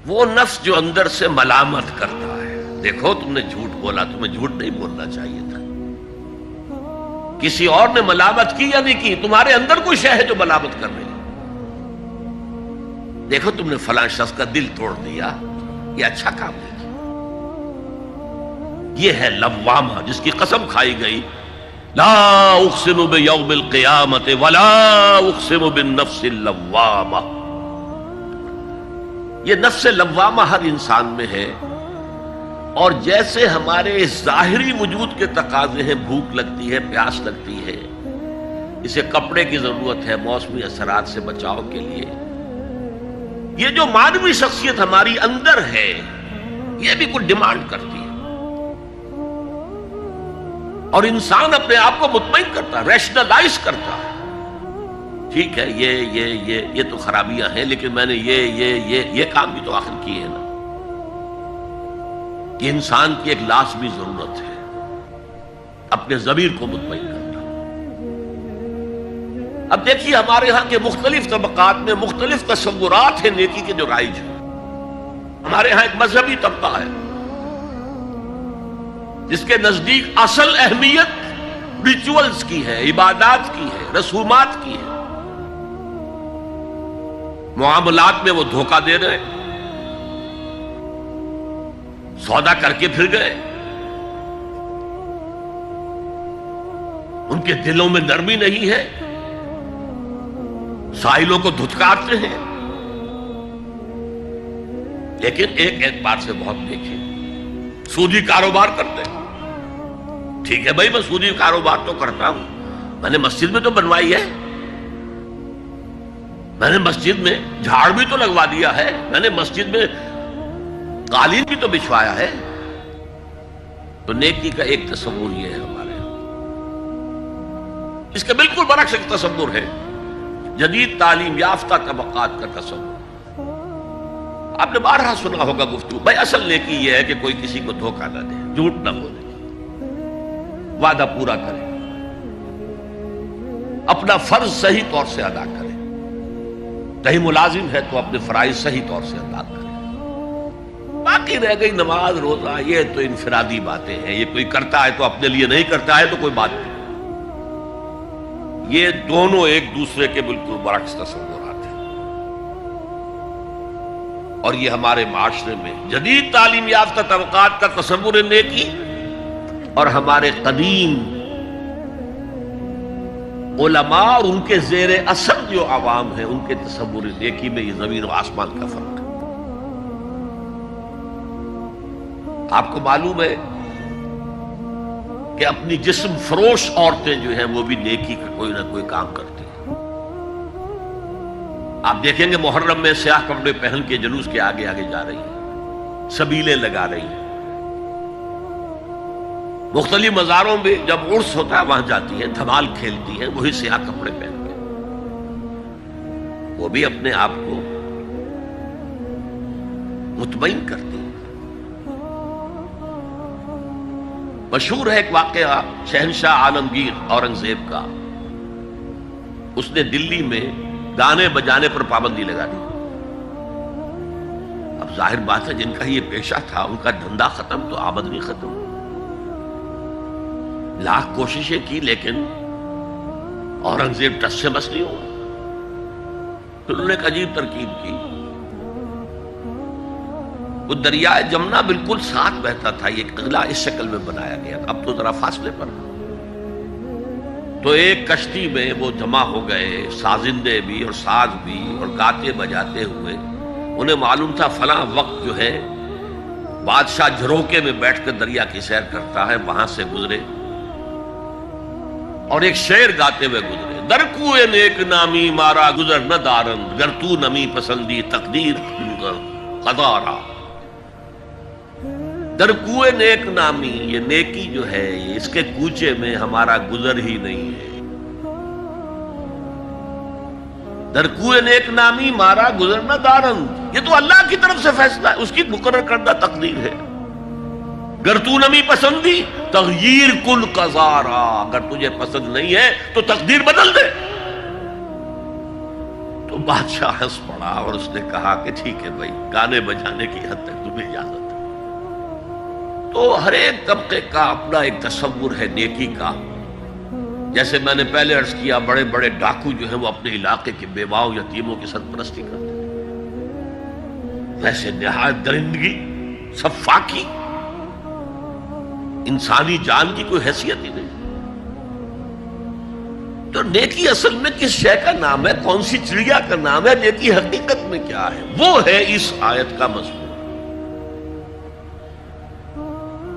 وہ نفس جو اندر سے ملامت کرتا ہے، دیکھو تم نے جھوٹ بولا، تمہیں جھوٹ نہیں بولنا چاہیے تھا، کسی اور نے ملامت کی یا نہیں کی، تمہارے اندر کوئی شے ہے جو ملامت کر رہی ہے، دیکھو تم نے فلاں شخص کا دل توڑ دیا، یہ اچھا کام نہیں کیا۔ یہ ہے لوامہ جس کی قسم کھائی گئی، لا اقسم بیوم القیامت ولا اقسم بالنفس اللوامہ۔ یہ نفس لوامہ ہر انسان میں ہے، اور جیسے ہمارے ظاہری وجود کے تقاضے ہیں، بھوک لگتی ہے، پیاس لگتی ہے، اسے کپڑے کی ضرورت ہے موسمی اثرات سے بچاؤ کے لیے، یہ جو مانوی شخصیت ہماری اندر ہے یہ بھی کچھ ڈیمانڈ کرتی ہے، اور انسان اپنے آپ کو مطمئن کرتا ہے، ریشنلائز کرتا ہے، ٹھیک ہے یہ تو خرابیاں ہیں، لیکن میں نے یہ کام بھی تو آخر کیے ہیں نا۔ یہ انسان کی ایک لازمی ضرورت ہے، اپنے ضمیر کو مطمئن کرنا۔ اب دیکھیے ہمارے ہاں کے مختلف طبقات میں مختلف تصورات ہیں نیکی کے جو رائج ہیں۔ ہمارے ہاں ایک مذہبی طبقہ ہے جس کے نزدیک اصل اہمیت ریچولز کی ہے، عبادات کی ہے، رسومات کی ہے، معاملات میں وہ دھوکہ دے رہے ہیں، سودا کر کے پھر گئے، ان کے دلوں میں نرمی نہیں ہے، سائلوں کو دھتکارتے ہیں، لیکن ایک اعتبار سے بہت دیکھیں، سودی کاروبار کرتے ہیں، ٹھیک ہے بھائی میں سودی کاروبار تو کرتا ہوں، میں نے مسجد میں تو بنوائی ہے، میں نے مسجد میں جھاڑ بھی تو لگوا دیا ہے، میں نے مسجد میں قالین بھی تو بچھوایا ہے۔ تو نیکی کا ایک تصور یہ ہے ہمارے یہاں، اس کے بالکل برعکس ایک تصور ہے جدید تعلیم یافتہ طبقات کا تصور۔ آپ نے بارہا سنا ہوگا گفتگو، بھائی اصل نیکی یہ ہے کہ کوئی کسی کو دھوکہ نہ دے، جھوٹ نہ بولے، وعدہ پورا کرے، اپنا فرض صحیح طور سے ادا کرے، کہیں ملازم ہے تو اپنے فرائض صحیح طور سے ادا کرے، باقی رہ گئی نماز روزہ یہ تو انفرادی باتیں ہیں، یہ کوئی کرتا ہے تو اپنے لیے نہیں کرتا ہے تو کوئی بات نہیں۔ یہ دونوں ایک دوسرے کے بالکل برعکس تصورات ہیں، اور یہ ہمارے معاشرے میں جدید تعلیم یافتہ طبقات کا تصور نیکی اور ہمارے قدیم علماء اور ان کے زیر اثر جو عوام ہیں ان کے تصور نیکی میں یہ زمین و آسمان کا فرق ہے۔ آپ کو معلوم ہے کہ اپنی جسم فروش عورتیں جو ہیں وہ بھی نیکی کا کوئی نہ کوئی کام کرتی ہیں۔ آپ دیکھیں گے محرم میں سیاہ کپڑے پہن کے جلوس کے آگے آگے جا رہی ہیں، سبیلیں لگا رہی ہیں، مختلف مزاروں میں جب عرس ہوتا ہے وہاں جاتی ہیں، دھمال کھیلتی ہیں، وہی سیاہ کپڑے پہن کے، وہ بھی اپنے آپ کو مطمئن کرتی ہیں۔ مشہور ہے ایک واقعہ شہنشاہ عالمگیر اورنگزیب کا، اس نے دلی میں گانے بجانے پر پابندی لگا دی۔ اب ظاہر بات ہے جن کا یہ پیشہ تھا ان کا دھندا ختم تو آمدنی ختم، لاکھ کوششیں کی لیکن اورنگزیب ٹس سے بس نہیں ہوا۔ تو انہوں نے ایک عجیب ترکیب کی، وہ دریائے جمنا بالکل ساتھ بہتا تھا، یہ قلعہ اس شکل میں بنایا گیا تھا، اب تو ذرا فاصلے پر، تو ایک کشتی میں وہ جمع ہو گئے، سازندے بھی اور ساز بھی، اور گاتے بجاتے ہوئے، انہیں معلوم تھا فلاں وقت جو ہے بادشاہ جھروکے میں بیٹھ کر دریا کی سیر کرتا ہے، وہاں سے گزرے اور ایک شعر گاتے ہوئے گزرے، در کوئے نیک نامی مارا گزر نہ دارند، گر تو نمی پسندی تقدیر قضارا۔ در کوئے نیک نامی، یہ نیکی جو ہے اس کے کوچے میں ہمارا گزر ہی نہیں ہے، در کوئے نیک نامی مارا گزر نہ دارند، یہ تو اللہ کی طرف سے فیصلہ ہے، اس کی مقرر کردہ تقدیر ہے۔ گر تو نمی پسندی تغییر کل قضارا، اگر تجھے پسند نہیں ہے تو تقدیر بدل دے۔ تو بادشاہ ہنس پڑا اور اس نے کہا کہ ٹھیک ہے بھائی، گانے بجانے کی حد تک تمہیں اجازت ہے۔ تو ہر ایک طبقے کا اپنا ایک تصور ہے نیکی کا۔ جیسے میں نے پہلے عرض کیا، بڑے بڑے ڈاکو جو ہیں وہ اپنے علاقے کے بیواؤں یتیموں کی سرپرستی کرتے ہیں، ویسے نہایت درندگی، سفاکی، انسانی جان کی کوئی حیثیت ہی نہیں۔ تو نیکی اصل میں کس شے کا نام ہے، کون سی چڑیا کا نام ہے، نیکی حقیقت میں کیا ہے، وہ ہے اس آیت کا مضمون۔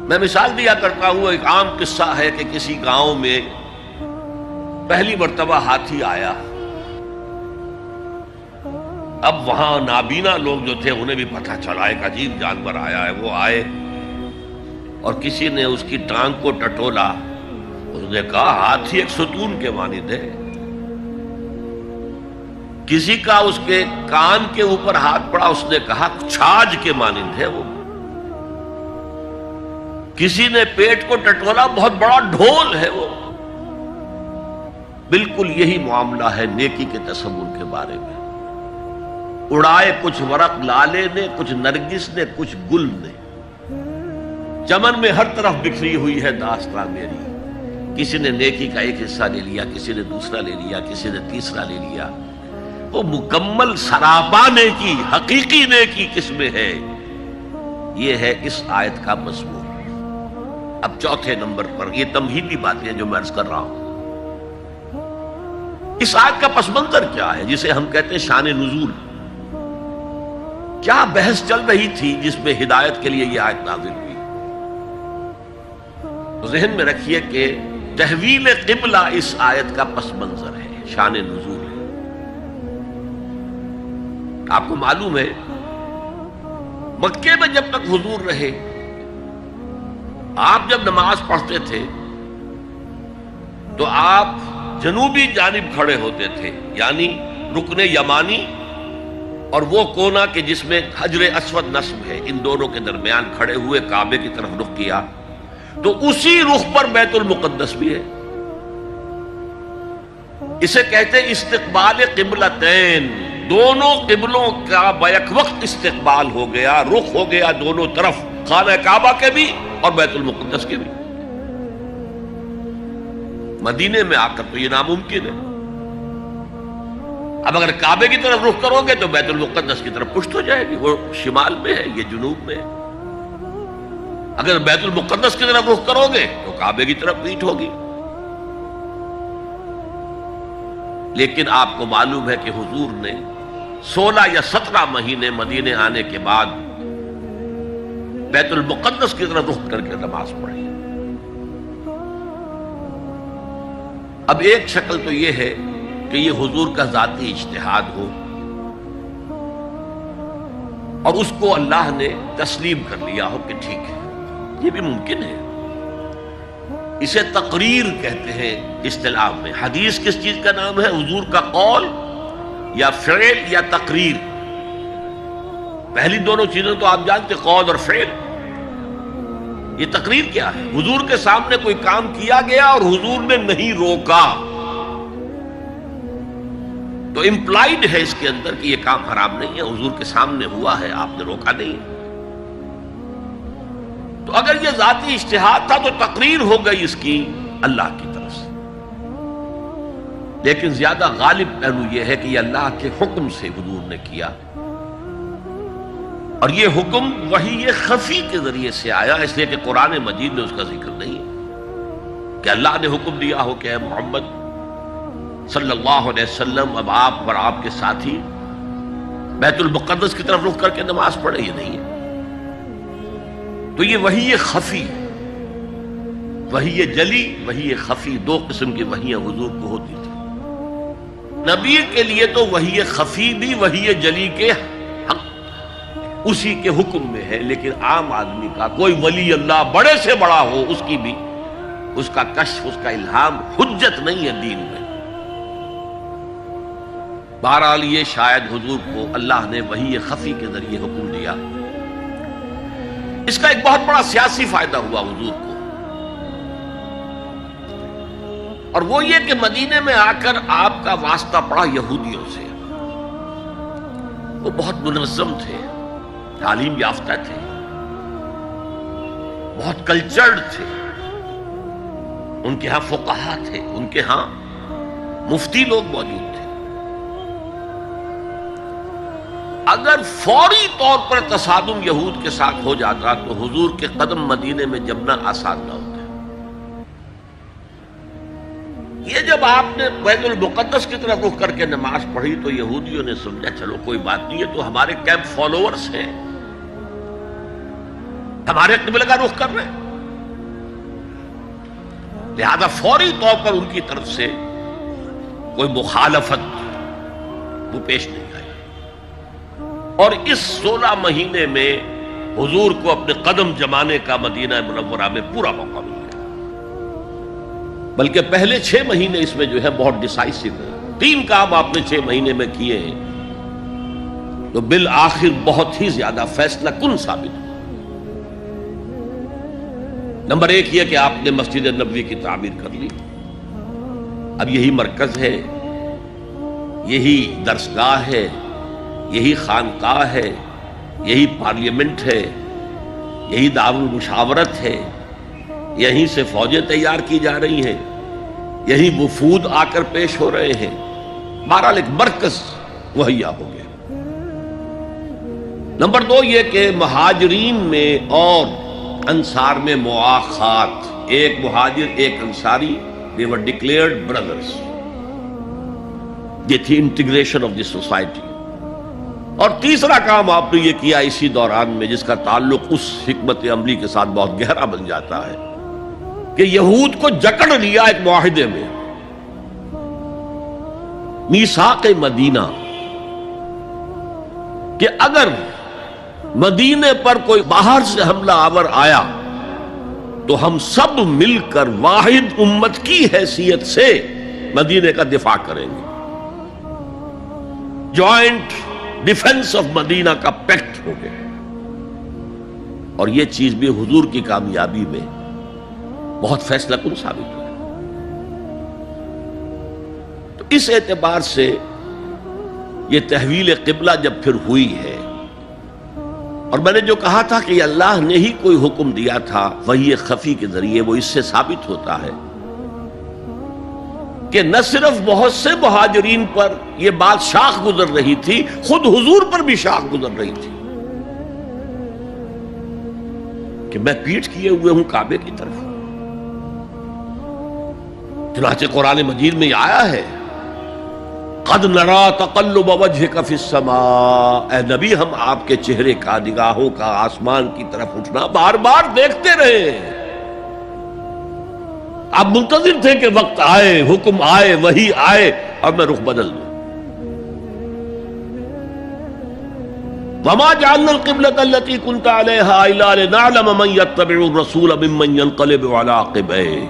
میں مثال دیا کرتا ہوں، ایک عام قصہ ہے کہ کسی گاؤں میں پہلی مرتبہ ہاتھی آیا۔ اب وہاں نابینا لوگ جو تھے انہیں بھی پتہ چلا ایک عجیب جانور آیا ہے۔ وہ آئے اور کسی نے اس کی ٹانگ کو ٹٹولا، اس نے کہا ہاتھی ایک ستون کے مانند ہے۔ کسی کا اس کے کان کے اوپر ہاتھ پڑا، اس نے کہا چھاج کے مانند ہے وہ۔ کسی نے پیٹ کو ٹٹولا، بہت بڑا ڈھول ہے وہ۔ بالکل یہی معاملہ ہے نیکی کے تصور کے بارے میں۔ اڑائے کچھ ورق لالے نے، کچھ نرگس نے، کچھ گل نے، چمن میں ہر طرف بکھری ہوئی ہے داستان میری۔ کسی نے نیکی کا ایک حصہ لے لیا، کسی نے دوسرا لے لیا، کسی نے تیسرا لے لیا۔ وہ مکمل سراپا نیکی، حقیقی نیکی کس میں ہے، یہ ہے اس آیت کا مضمون۔ اب چوتھے نمبر پر یہ تمہیدی باتیں جو میں عرض کر رہا ہوں، اس آیت کا پس منظر کیا ہے جسے ہم کہتے ہیں شان نزول؟ کیا بحث چل رہی تھی جس میں ہدایت کے لیے یہ آیت نازل ہوئی؟ تو ذہن میں رکھیے کہ تحویل قبلہ اس آیت کا پس منظر ہے، شان نزول ہے۔ آپ کو معلوم ہے مکے میں جب تک حضور رہے، آپ جب نماز پڑھتے تھے تو آپ جنوبی جانب کھڑے ہوتے تھے، یعنی رکن یمانی اور وہ کونا کہ جس میں حجر اسود نصب ہے، ان دونوں کے درمیان کھڑے ہوئے کعبے کی طرف رخ کیا، تو اسی رخ پر بیت المقدس بھی ہے۔ اسے کہتے ہیں استقبال قبلتین، دونوں قبلوں کا بیک وقت استقبال ہو گیا، رخ ہو گیا دونوں طرف، خانہ کعبہ کے بھی اور بیت المقدس کے بھی۔ مدینے میں آ کر تو یہ ناممکن ہے۔ اب اگر کعبے کی طرف رخ کرو گے تو بیت المقدس کی طرف پشت ہو جائے گی، وہ شمال میں ہے، یہ جنوب میں ہے۔ اگر بیت المقدس کی طرف رخ کرو گے تو کعبے کی طرف پیٹھ ہوگی۔ لیکن آپ کو معلوم ہے کہ حضور نے 16 یا 17 مہینے مدینے آنے کے بعد بیت المقدس کی طرف رخ کر کے نماز پڑھی۔ اب ایک شکل تو یہ ہے کہ یہ حضور کا ذاتی اجتہاد ہو اور اس کو اللہ نے تسلیم کر لیا ہو کہ ٹھیک ہے، یہ بھی ممکن ہے۔ اسے تقریر کہتے ہیں اصطلاح میں۔ حدیث کس چیز کا نام ہے؟ حضور کا قول یا فعل یا تقریر۔ پہلی دونوں چیزیں تو آپ جانتے، قول اور فعل۔ یہ تقریر کیا ہے؟ حضور کے سامنے کوئی کام کیا گیا اور حضور نے نہیں روکا، تو امپلائڈ ہے اس کے اندر کہ یہ کام حرام نہیں ہے، حضور کے سامنے ہوا ہے، آپ نے روکا نہیں۔ تو اگر یہ ذاتی اجتہاد تھا تو تقریر ہو گئی اس کی اللہ کی طرف سے۔ لیکن زیادہ غالب پہلو یہ ہے کہ یہ اللہ کے حکم سے حضور نے کیا، اور یہ حکم وحی خفی کے ذریعے سے آیا، اس لیے کہ قرآن مجید میں اس کا ذکر نہیں ہے کہ اللہ نے حکم دیا ہو کہ اے محمد صلی اللہ علیہ وسلم اب آپ اور آپ کے ساتھی بیت المقدس کی طرف رخ کر کے نماز پڑھے، یہ نہیں ہے۔ تو یہ وحی خفی، وحی جلی، وحی خفی، دو قسم کی وحیاں حضور کو ہوتی تھی۔ نبی کے لیے تو وحی خفی بھی وحی جلی کے حق اسی کے حکم میں ہے، لیکن عام آدمی کا کوئی ولی اللہ بڑے سے بڑا ہو، اس کی بھی اس کا کشف، اس کا الہام حجت نہیں ہے دین میں۔ بہرحال یہ شاید حضور کو اللہ نے وحی خفی کے ذریعے حکم دیا۔ اس کا ایک بہت بڑا سیاسی فائدہ ہوا حضور کو، اور وہ یہ کہ مدینے میں آ کر آپ کا واسطہ پڑا یہودیوں سے۔ وہ بہت منظم تھے، تعلیم یافتہ تھے، بہت کلچرڈ تھے، ان کے ہاں فقہا تھے، ان کے ہاں مفتی لوگ موجود تھے۔ اگر فوری طور پر تصادم یہود کے ساتھ ہو جاتا تو حضور کے قدم مدینے میں جمنا آسان نہ ہوتا۔ یہ جب آپ نے بیت المقدس کی طرف رخ کر کے نماز پڑھی تو یہودیوں نے سمجھا چلو کوئی بات نہیں، یہ تو ہمارے کیمپ فالوورز ہیں، ہمارے قبلہ کا رخ کر رہے ہیں، لہذا فوری طور پر ان کی طرف سے کوئی مخالفت وہ پیش نہیں آئی، اور اس 16 مہینے میں حضور کو اپنے قدم جمانے کا مدینہ منورہ میں پورا موقع ملا، بلکہ پہلے 6 مہینے اس میں جو ہے بہت ڈیسائسو ہے۔ 3 کام آپ نے 6 مہینے میں کیے ہیں تو بالآخر بہت ہی زیادہ فیصلہ کن ثابت ہو۔ نمبر 1 یہ کہ آپ نے مسجد نبوی کی تعمیر کر لی، اب یہی مرکز ہے، یہی درسگاہ ہے، یہی خانقاہ ہے، یہی پارلیمنٹ ہے، یہی دارالمشاورت ہے، یہیں سے فوجیں تیار کی جا رہی ہیں، یہی وفود آ کر پیش ہو رہے ہیں، بہرحال ایک مرکز مہیا ہو گیا۔ نمبر 2 یہ کہ مہاجرین میں اور انصار میں مواخات، ایک مہاجر ایک Ansari, they were declared brothers، یہ تھی انٹیگریشن آف دی سوسائٹی۔ اور تیسرا کام آپ نے یہ کیا اسی دوران میں جس کا تعلق اس حکمت عملی کے ساتھ بہت گہرا بن جاتا ہے کہ یہود کو جکڑ لیا ایک معاہدے میں، میثاق مدینہ، کہ اگر مدینے پر کوئی باہر سے حملہ آور آیا تو ہم سب مل کر واحد امت کی حیثیت سے مدینے کا دفاع کریں گے۔ جوائنٹ ڈیفنس آف مدینہ کا پیکٹ ہو گیا، اور یہ چیز بھی حضور کی کامیابی میں بہت فیصلہ کن ثابت ہوا۔ تو اس اعتبار سے یہ تحویل قبلہ جب پھر ہوئی ہے، اور میں نے جو کہا تھا کہ اللہ نے ہی کوئی حکم دیا تھا وحی خفی کے ذریعے، وہ اس سے ثابت ہوتا ہے کہ نہ صرف بہت سے مہاجرین پر یہ بات شاخ گزر رہی تھی، خود حضور پر بھی شاخ گزر رہی تھی کہ میں پیٹھ کیے ہوئے ہوں کعبے کی طرف۔ چنانچہ قرآن مجید میں یہ آیا ہے قد نرا تقلب وجهك في السماء، اے نبی ہم آپ کے چہرے کا، نگاہوں کا آسمان کی طرف اٹھنا بار بار دیکھتے رہے ہیں۔ آپ منتظر تھے کہ وقت آئے، حکم آئے، وحی آئے اور میں رخ بدل دوں۔ وما جعلنا القبلة التي كنت عليها الا لنعلم من يتبع الرسول ممن ينقلب على عقبيه،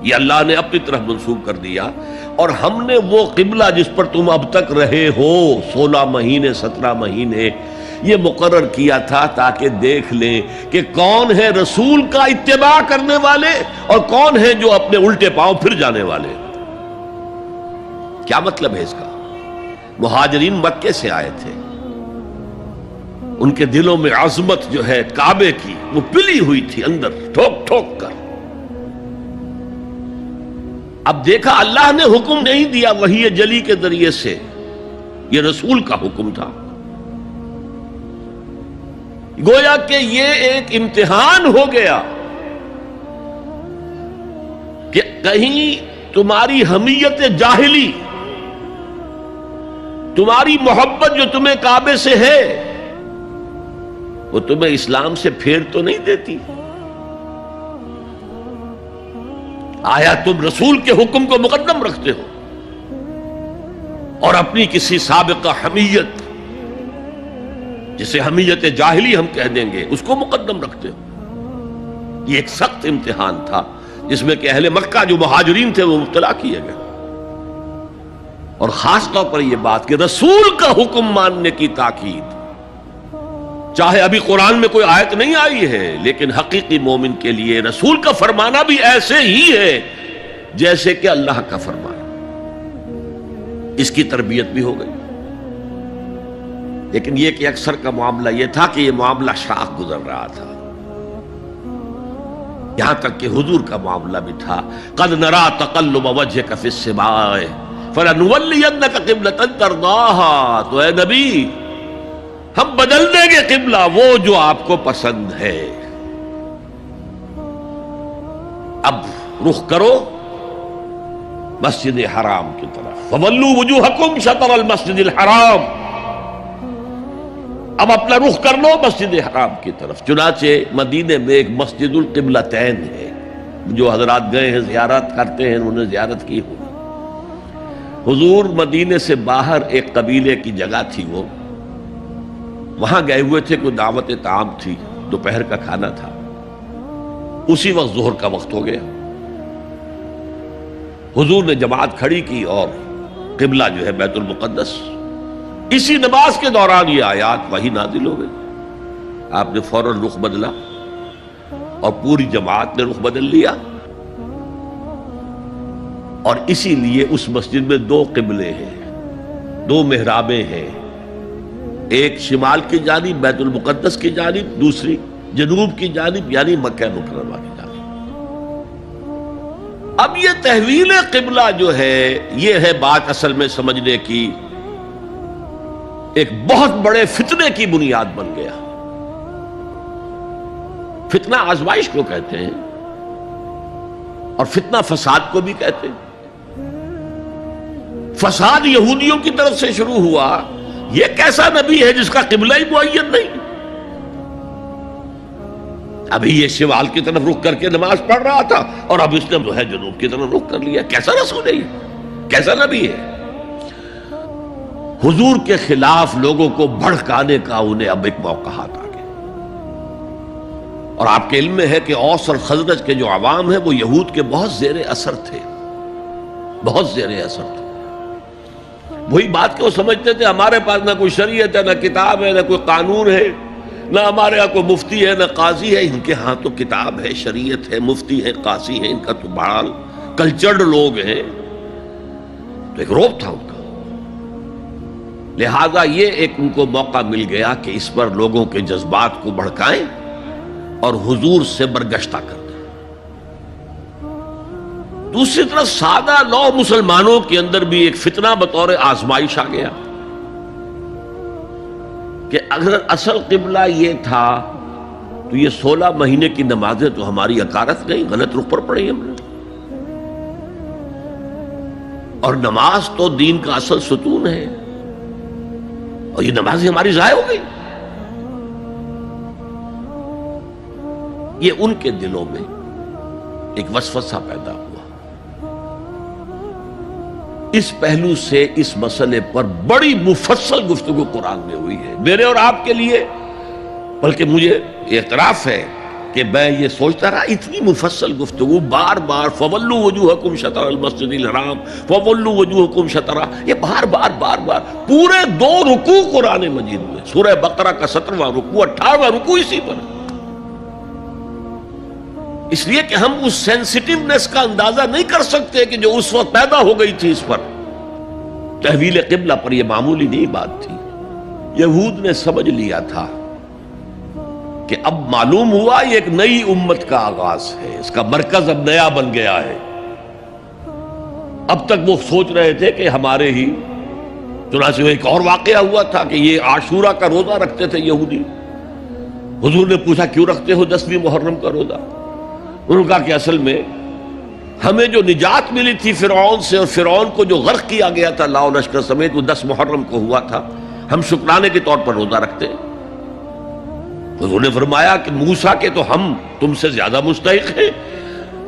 یہ اللہ نے اپنی طرف منسوب کر دیا، اور ہم نے وہ قبلہ جس پر تم اب تک رہے ہو 16 مہینے 17 مہینے یہ مقرر کیا تھا تاکہ دیکھ لیں کہ کون ہے رسول کا اتباع کرنے والے اور کون ہے جو اپنے الٹے پاؤں پھر جانے والے۔ کیا مطلب ہے اس کا؟ مہاجرین مکے سے آئے تھے، ان کے دلوں میں عظمت جو ہے کعبے کی وہ پلی ہوئی تھی اندر ٹھوک ٹھوک کر۔ اب دیکھا اللہ نے حکم نہیں دیا وحی جلی کے ذریعے سے، یہ رسول کا حکم تھا، گویا کہ یہ ایک امتحان ہو گیا کہ کہیں تمہاری حمیت جاہلی، تمہاری محبت جو تمہیں کعبے سے ہے وہ تمہیں اسلام سے پھیر تو نہیں دیتی؟ آیا تم رسول کے حکم کو مقدم رکھتے ہو اور اپنی کسی سابقہ حمیت، جسے حمیت جاہلی ہم کہہ دیں گے، اس کو مقدم رکھتے ہو؟ یہ ایک سخت امتحان تھا جس میں کہ اہل مکہ جو مہاجرین تھے وہ مبتلا کیے گئے، اور خاص طور پر یہ بات کہ رسول کا حکم ماننے کی تاکید، چاہے ابھی قرآن میں کوئی آیت نہیں آئی ہے لیکن حقیقی مومن کے لیے رسول کا فرمانا بھی ایسے ہی ہے جیسے کہ اللہ کا فرمانا۔ اس کی تربیت بھی ہو گئی۔ لیکن یہ کہ اکثر کا معاملہ یہ تھا کہ یہ معاملہ شاخ گزر رہا تھا، یہاں تک کہ حضور کا معاملہ بھی تھا قد نرا تقلب وجهك في السماء فلنولینک قبلۃ ترضاها، تو اے نبی ہم بدل دیں گے قبلہ وہ جو آپ کو پسند ہے، اب رخ کرو مسجد حرام کی طرف، فولوا وجوہکم شطر المسجد الحرام، اب اپنا رخ کر لو مسجد حرام کی طرف۔ چنانچہ مدینے میں ایک مسجد القبلتین ہے، جو حضرات گئے ہیں زیارت کرتے ہیں انہوں نے زیارت کی ہوگی۔ حضور مدینے سے باہر ایک قبیلے کی جگہ تھی، وہ وہاں گئے ہوئے تھے، کوئی دعوت طعام تھی، دوپہر کا کھانا تھا، اسی وقت ظہر کا وقت ہو گیا۔ حضور نے جماعت کھڑی کی اور قبلہ جو ہے بیت المقدس، اسی نماز کے دوران یہ آیات وہی نازل ہو گئی، آپ نے فوراً رخ بدلا اور پوری جماعت نے رخ بدل لیا، اور اسی لیے اس مسجد میں دو قبلے ہیں، دو محرابیں ہیں، ایک شمال کی جانب بیت المقدس کی جانب، دوسری جنوب کی جانب یعنی مکہ مکرمہ کی جانب۔ اب یہ تحویل قبلہ جو ہے یہ ہے بات اصل میں سمجھنے کی، ایک بہت بڑے فتنے کی بنیاد بن گیا۔ فتنہ آزمائش کو کہتے ہیں اور فتنہ فساد کو بھی کہتے ہیں۔ فساد یہودیوں کی طرف سے شروع ہوا، یہ کیسا نبی ہے جس کا قبلہ ہی معین نہیں؟ ابھی یہ شمال کی طرف رخ کر کے نماز پڑھ رہا تھا اور اب اس نے جو ہے جنوب کی طرف رخ کر لیا، کیسا رسول ہے یہ؟ کیسا نبی ہے؟ حضور کے خلاف لوگوں کو بھڑکانے کا انہیں اب ایک موقع ہاتھ آ گیا، اور آپ کے علم میں ہے کہ اوس اور خزرج کے جو عوام ہیں وہ یہود کے بہت زیر اثر تھے، بہت زیر اثر تھے۔ وہی بات کہ وہ سمجھتے تھے ہمارے پاس نہ کوئی شریعت ہے، نہ کتاب ہے، نہ کوئی قانون ہے، نہ ہمارے ہاں کوئی مفتی ہے، نہ قاضی ہے۔ ان کے ہاں تو کتاب ہے، شریعت ہے، مفتی ہے، قاضی ہے، ان کا تو بہرحال کلچرڈ لوگ ہیں، تو ایک روب تھا ان کا۔ لہذا یہ ایک ان کو موقع مل گیا کہ اس پر لوگوں کے جذبات کو بھڑکائیں اور حضور سے برگشتہ کر دیں۔ دوسری طرف سادہ لو مسلمانوں کے اندر بھی ایک فتنہ بطور آزمائش آ گیا کہ اگر اصل قبلہ یہ تھا تو یہ 16 مہینے کی نمازیں تو ہماری اکارت گئی، غلط رخ پر پڑی ہم نے، اور نماز تو دین کا اصل ستون ہے، اور یہ نمازیں ہماری ضائع ہو گئی۔ یہ ان کے دلوں میں ایک وسوسہ پیدا ہوا۔ اس پہلو سے اس مسئلے پر بڑی مفصل گفتگو قرآن میں ہوئی ہے، میرے اور آپ کے لیے، بلکہ مجھے اعتراف ہے کہ میں یہ سوچتا رہا اتنی مفصل گفتگو بار بار فولوا وجوہکم شطر المسجد الحرام، فولوا وجوہکم شطر، یہ بار بار پورے 2 رکوع قرآن مجید میں، سورہ بقرہ کا 17واں رکوع، 18واں رکوع اسی پر، اس لیے کہ ہم اس سینسٹیونیس کا اندازہ نہیں کر سکتے کہ جو اس وقت پیدا ہو گئی تھی اس پر۔ تحویل قبلہ پر یہ معمولی نہیں بات تھی، یہود نے سمجھ لیا تھا کہ اب معلوم ہوا یہ ایک نئی امت کا آغاز ہے، اس کا مرکز اب نیا بن گیا ہے۔ اب تک وہ سوچ رہے تھے کہ ہمارے ہی، چنانچہ ایک اور واقعہ ہوا تھا کہ یہ عاشورہ کا روزہ رکھتے تھے یہودی۔ حضور نے پوچھا کیوں رکھتے ہو 10ویں محرم کا روزہ؟ انہوں نے کہا کہ اصل میں ہمیں جو نجات ملی تھی فرعون سے، اور فرعون کو جو غرق کیا گیا تھا لاؤ لشکر سمیت، وہ 10 محرم کو ہوا تھا، ہم شکرانے کے طور پر روزہ رکھتے ہیں۔ حضور نے فرمایا کہ موسیٰ کے تو ہم تم سے زیادہ مستحق ہیں،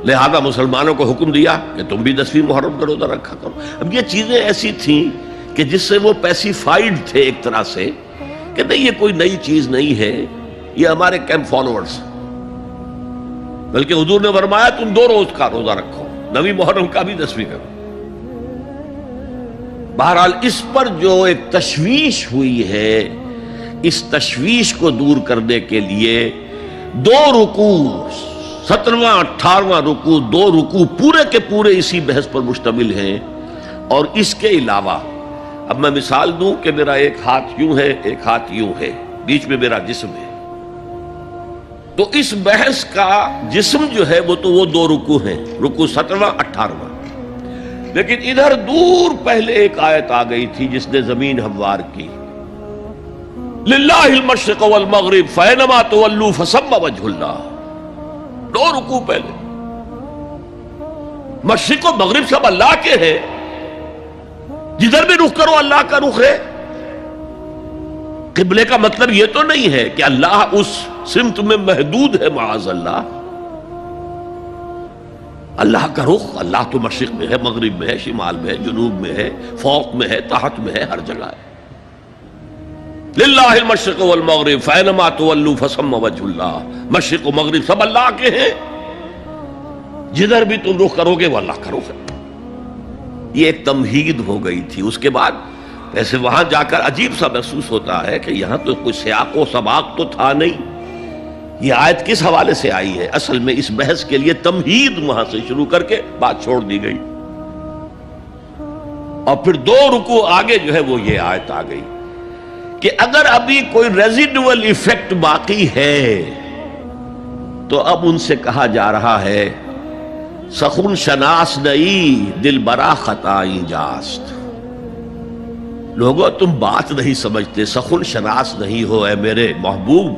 لہذا مسلمانوں کو حکم دیا کہ تم بھی 10ویں محرم کا روزہ رکھا کرو۔ اب یہ چیزیں ایسی تھیں کہ جس سے وہ پیسیفائیڈ تھے ایک طرح سے کہ نہیں یہ کوئی نئی چیز نہیں ہے، یہ ہمارے کیمپ فالوورز، بلکہ حضور نے فرمایا تم 2 روز کا روزہ رکھو، 9ویں محرم کا بھی 10ویں کا۔ بہرحال اس پر جو ایک تشویش ہوئی ہے، اس تشویش کو دور کرنے کے لیے 2 رکوع، 17واں 18واں رکوع، 2 رکوع پورے کے پورے اسی بحث پر مشتمل ہیں، اور اس کے علاوہ اب میں مثال دوں کہ میرا ایک ہاتھ یوں ہے، ایک ہاتھ یوں ہے، بیچ میں میرا جسم ہے، تو اس بحث کا جسم جو ہے وہ تو وہ 2 رکوع ہیں، رکوع 17واں 18واں، لیکن ادھر دور پہلے ایک آیت آ گئی تھی جس نے زمین ہموار کی، للہ المشرق والمغرب فینما تولوا فثم وجہ اللہ، 2 رکوع پہلے، مشرق و مغرب سب اللہ کے ہیں، جدھر بھی رخ کرو اللہ کا رخ ہے۔ قبلے کا مطلب یہ تو نہیں ہے کہ اللہ اس سمت میں محدود ہے، معاذ اللہ، اللہ کا رخ، اللہ تو مشرق میں ہے، مغرب میں ہے، شمال میں ہے، جنوب میں ہے، فوق میں ہے، تحت میں ہے، ہر جگہ ہے۔ للہ المشرق والمغرب فینما تولوا فثم وجہ اللہ، مشرق و مغرب سب اللہ کے ہیں، جدھر بھی تم رخ کرو گے وہ اللہ کا رخ ہے۔ یہ ایک تمہید ہو گئی تھی۔ اس کے بعد ویسے وہاں جا کر عجیب سا محسوس ہوتا ہے کہ یہاں تو کوئی سیاق و سباق تو تھا نہیں، یہ آیت کس حوالے سے آئی ہے؟ اصل میں اس بحث کے لیے تمہید وہاں سے شروع کر کے بات چھوڑ دی گئی، اور پھر 2 رکوع آگے جو ہے وہ یہ آیت آ گئی کہ اگر ابھی کوئی ریزیڈول ایفیکٹ باقی ہے تو اب ان سے کہا جا رہا ہے سخن شناس نئی دل برا خطائی جاست، لوگو تم بات نہیں سمجھتے، سخن شناس نہیں ہو اے میرے محبوب،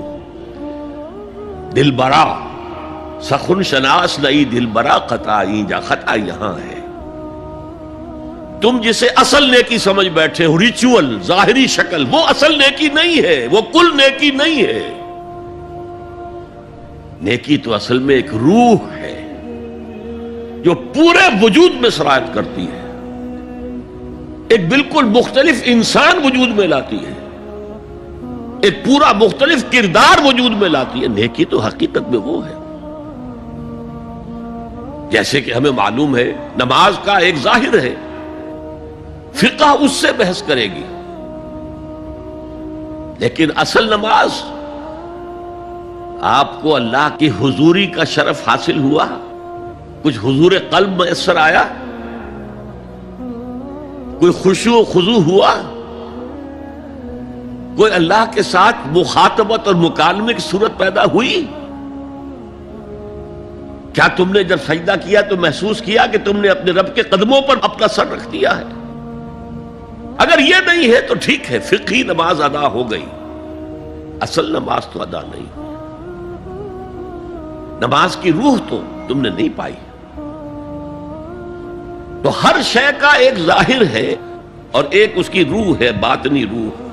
دل برا سخن شناس نئی دل برا خطائی جا، خطا یہاں ہے، تم جسے اصل نیکی سمجھ بیٹھے ہو، ریچول ظاہری شکل، وہ اصل نیکی نہیں ہے، وہ کل نیکی نہیں ہے، نیکی تو اصل میں ایک روح ہے جو پورے وجود میں سرایت کرتی ہے، ایک بالکل مختلف انسان وجود میں لاتی ہے، ایک پورا مختلف کردار وجود میں لاتی ہے۔ نیکی تو حقیقت میں وہ ہے، جیسے کہ ہمیں معلوم ہے نماز کا ایک ظاہر ہے، فقہ اس سے بحث کرے گی، لیکن اصل نماز آپ کو اللہ کی حضوری کا شرف حاصل ہوا، کچھ حضور قلب میسر آیا، کوئی خشوع و خضوع ہوا، کوئی اللہ کے ساتھ مخاطبت اور مکالمے کی صورت پیدا ہوئی؟ کیا تم نے جب سجدہ کیا تو محسوس کیا کہ تم نے اپنے رب کے قدموں پر اپنا سر رکھ دیا ہے؟ اگر یہ نہیں ہے تو ٹھیک ہے، فقہی نماز ادا ہو گئی، اصل نماز تو ادا نہیں ہوئی، نماز کی روح تو تم نے نہیں پائی۔ تو ہر شے کا ایک ظاہر ہے اور ایک اس کی روح ہے، باطنی روح۔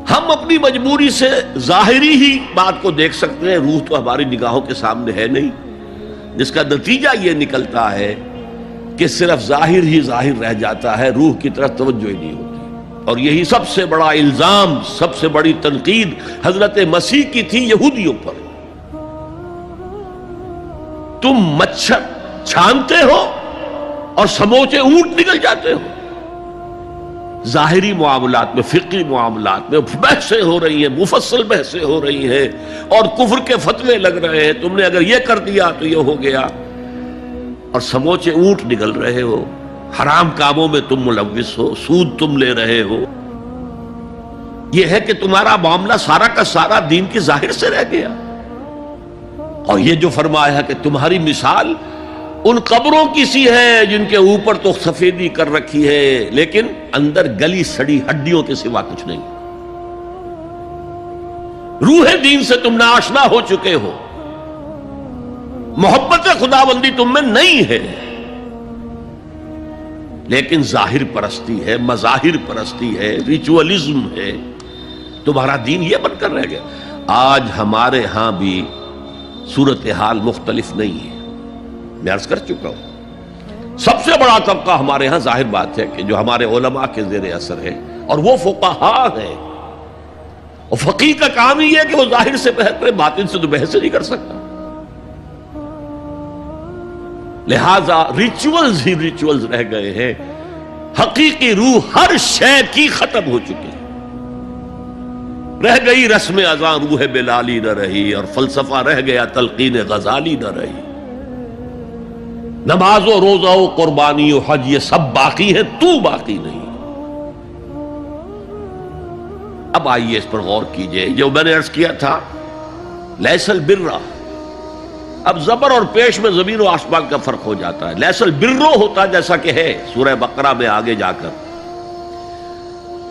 ہم اپنی مجبوری سے ظاہری ہی بات کو دیکھ سکتے ہیں، روح تو ہماری نگاہوں کے سامنے ہے نہیں، جس کا نتیجہ یہ نکلتا ہے کہ صرف ظاہر ہی ظاہر رہ جاتا ہے، روح کی طرف توجہ ہی نہیں ہوتی۔ اور یہی سب سے بڑا الزام، سب سے بڑی تنقید حضرت مسیح کی تھی یہودیوں پر۔ تم مچھر چھانتے ہو اور سموچے اونٹ نکل جاتے ہو۔ ظاہری معاملات میں، فقہی معاملات میں بحثیں ہو رہی ہیں، مفصل بحثیں ہو رہی ہیں، اور کفر کے فتوے لگ رہے ہیں، تم نے اگر یہ کر دیا تو یہ ہو گیا، اور سموچے اونٹ نکل رہے ہو، حرام کاموں میں تم ملوث ہو، سود تم لے رہے ہو۔ یہ ہے کہ تمہارا معاملہ سارا کا سارا دین کی ظاہر سے رہ گیا۔ اور یہ جو فرمایا ہے کہ تمہاری مثال ان قبروں کی سی ہے جن کے اوپر تو سفیدی کر رکھی ہے لیکن اندر گلی سڑی ہڈیوں کے سوا کچھ نہیں، روح دین سے تم ناآشنا ہو چکے ہو، محبت خداوندی تم میں نہیں ہے، لیکن ظاہر پرستی ہے، مظاہر پرستی ہے، ریچولزم ہے، تمہارا دین یہ بن کر رہ گیا۔ آج ہمارے ہاں بھی صورتحال مختلف نہیں ہے، میں عرض کر چکا ہوں، سب سے بڑا طبقہ ہمارے ہاں ظاہر بات ہے کہ جو ہمارے علماء کے زیر اثر ہے، اور وہ فقہاء ہیں، اور فقیہ کا کام ہی ہے کہ وہ ظاہر سے بحث کرے، باطن سے تو بحث نہیں کر سکتا۔ لہذا ریچولز ہی ریچولز رہ گئے ہیں، حقیقی روح ہر شے کی ختم ہو چکی ہے، رہ گئی رسم اذاں روح بلالی نہ رہی، اور فلسفہ رہ گیا تلقین غزالی نہ رہی، نماز و روزہ و قربانی و حج یہ سب باقی ہے، تو باقی نہیں۔ اب آئیے اس پر غور کیجئے، جو میں نے عرض کیا تھا لیس البر، اب زبر اور پیش میں زمین و آسمان کا فرق ہو جاتا ہے۔ لیس البر ہوتا جیسا کہ ہے سورہ بقرہ میں آگے جا کر،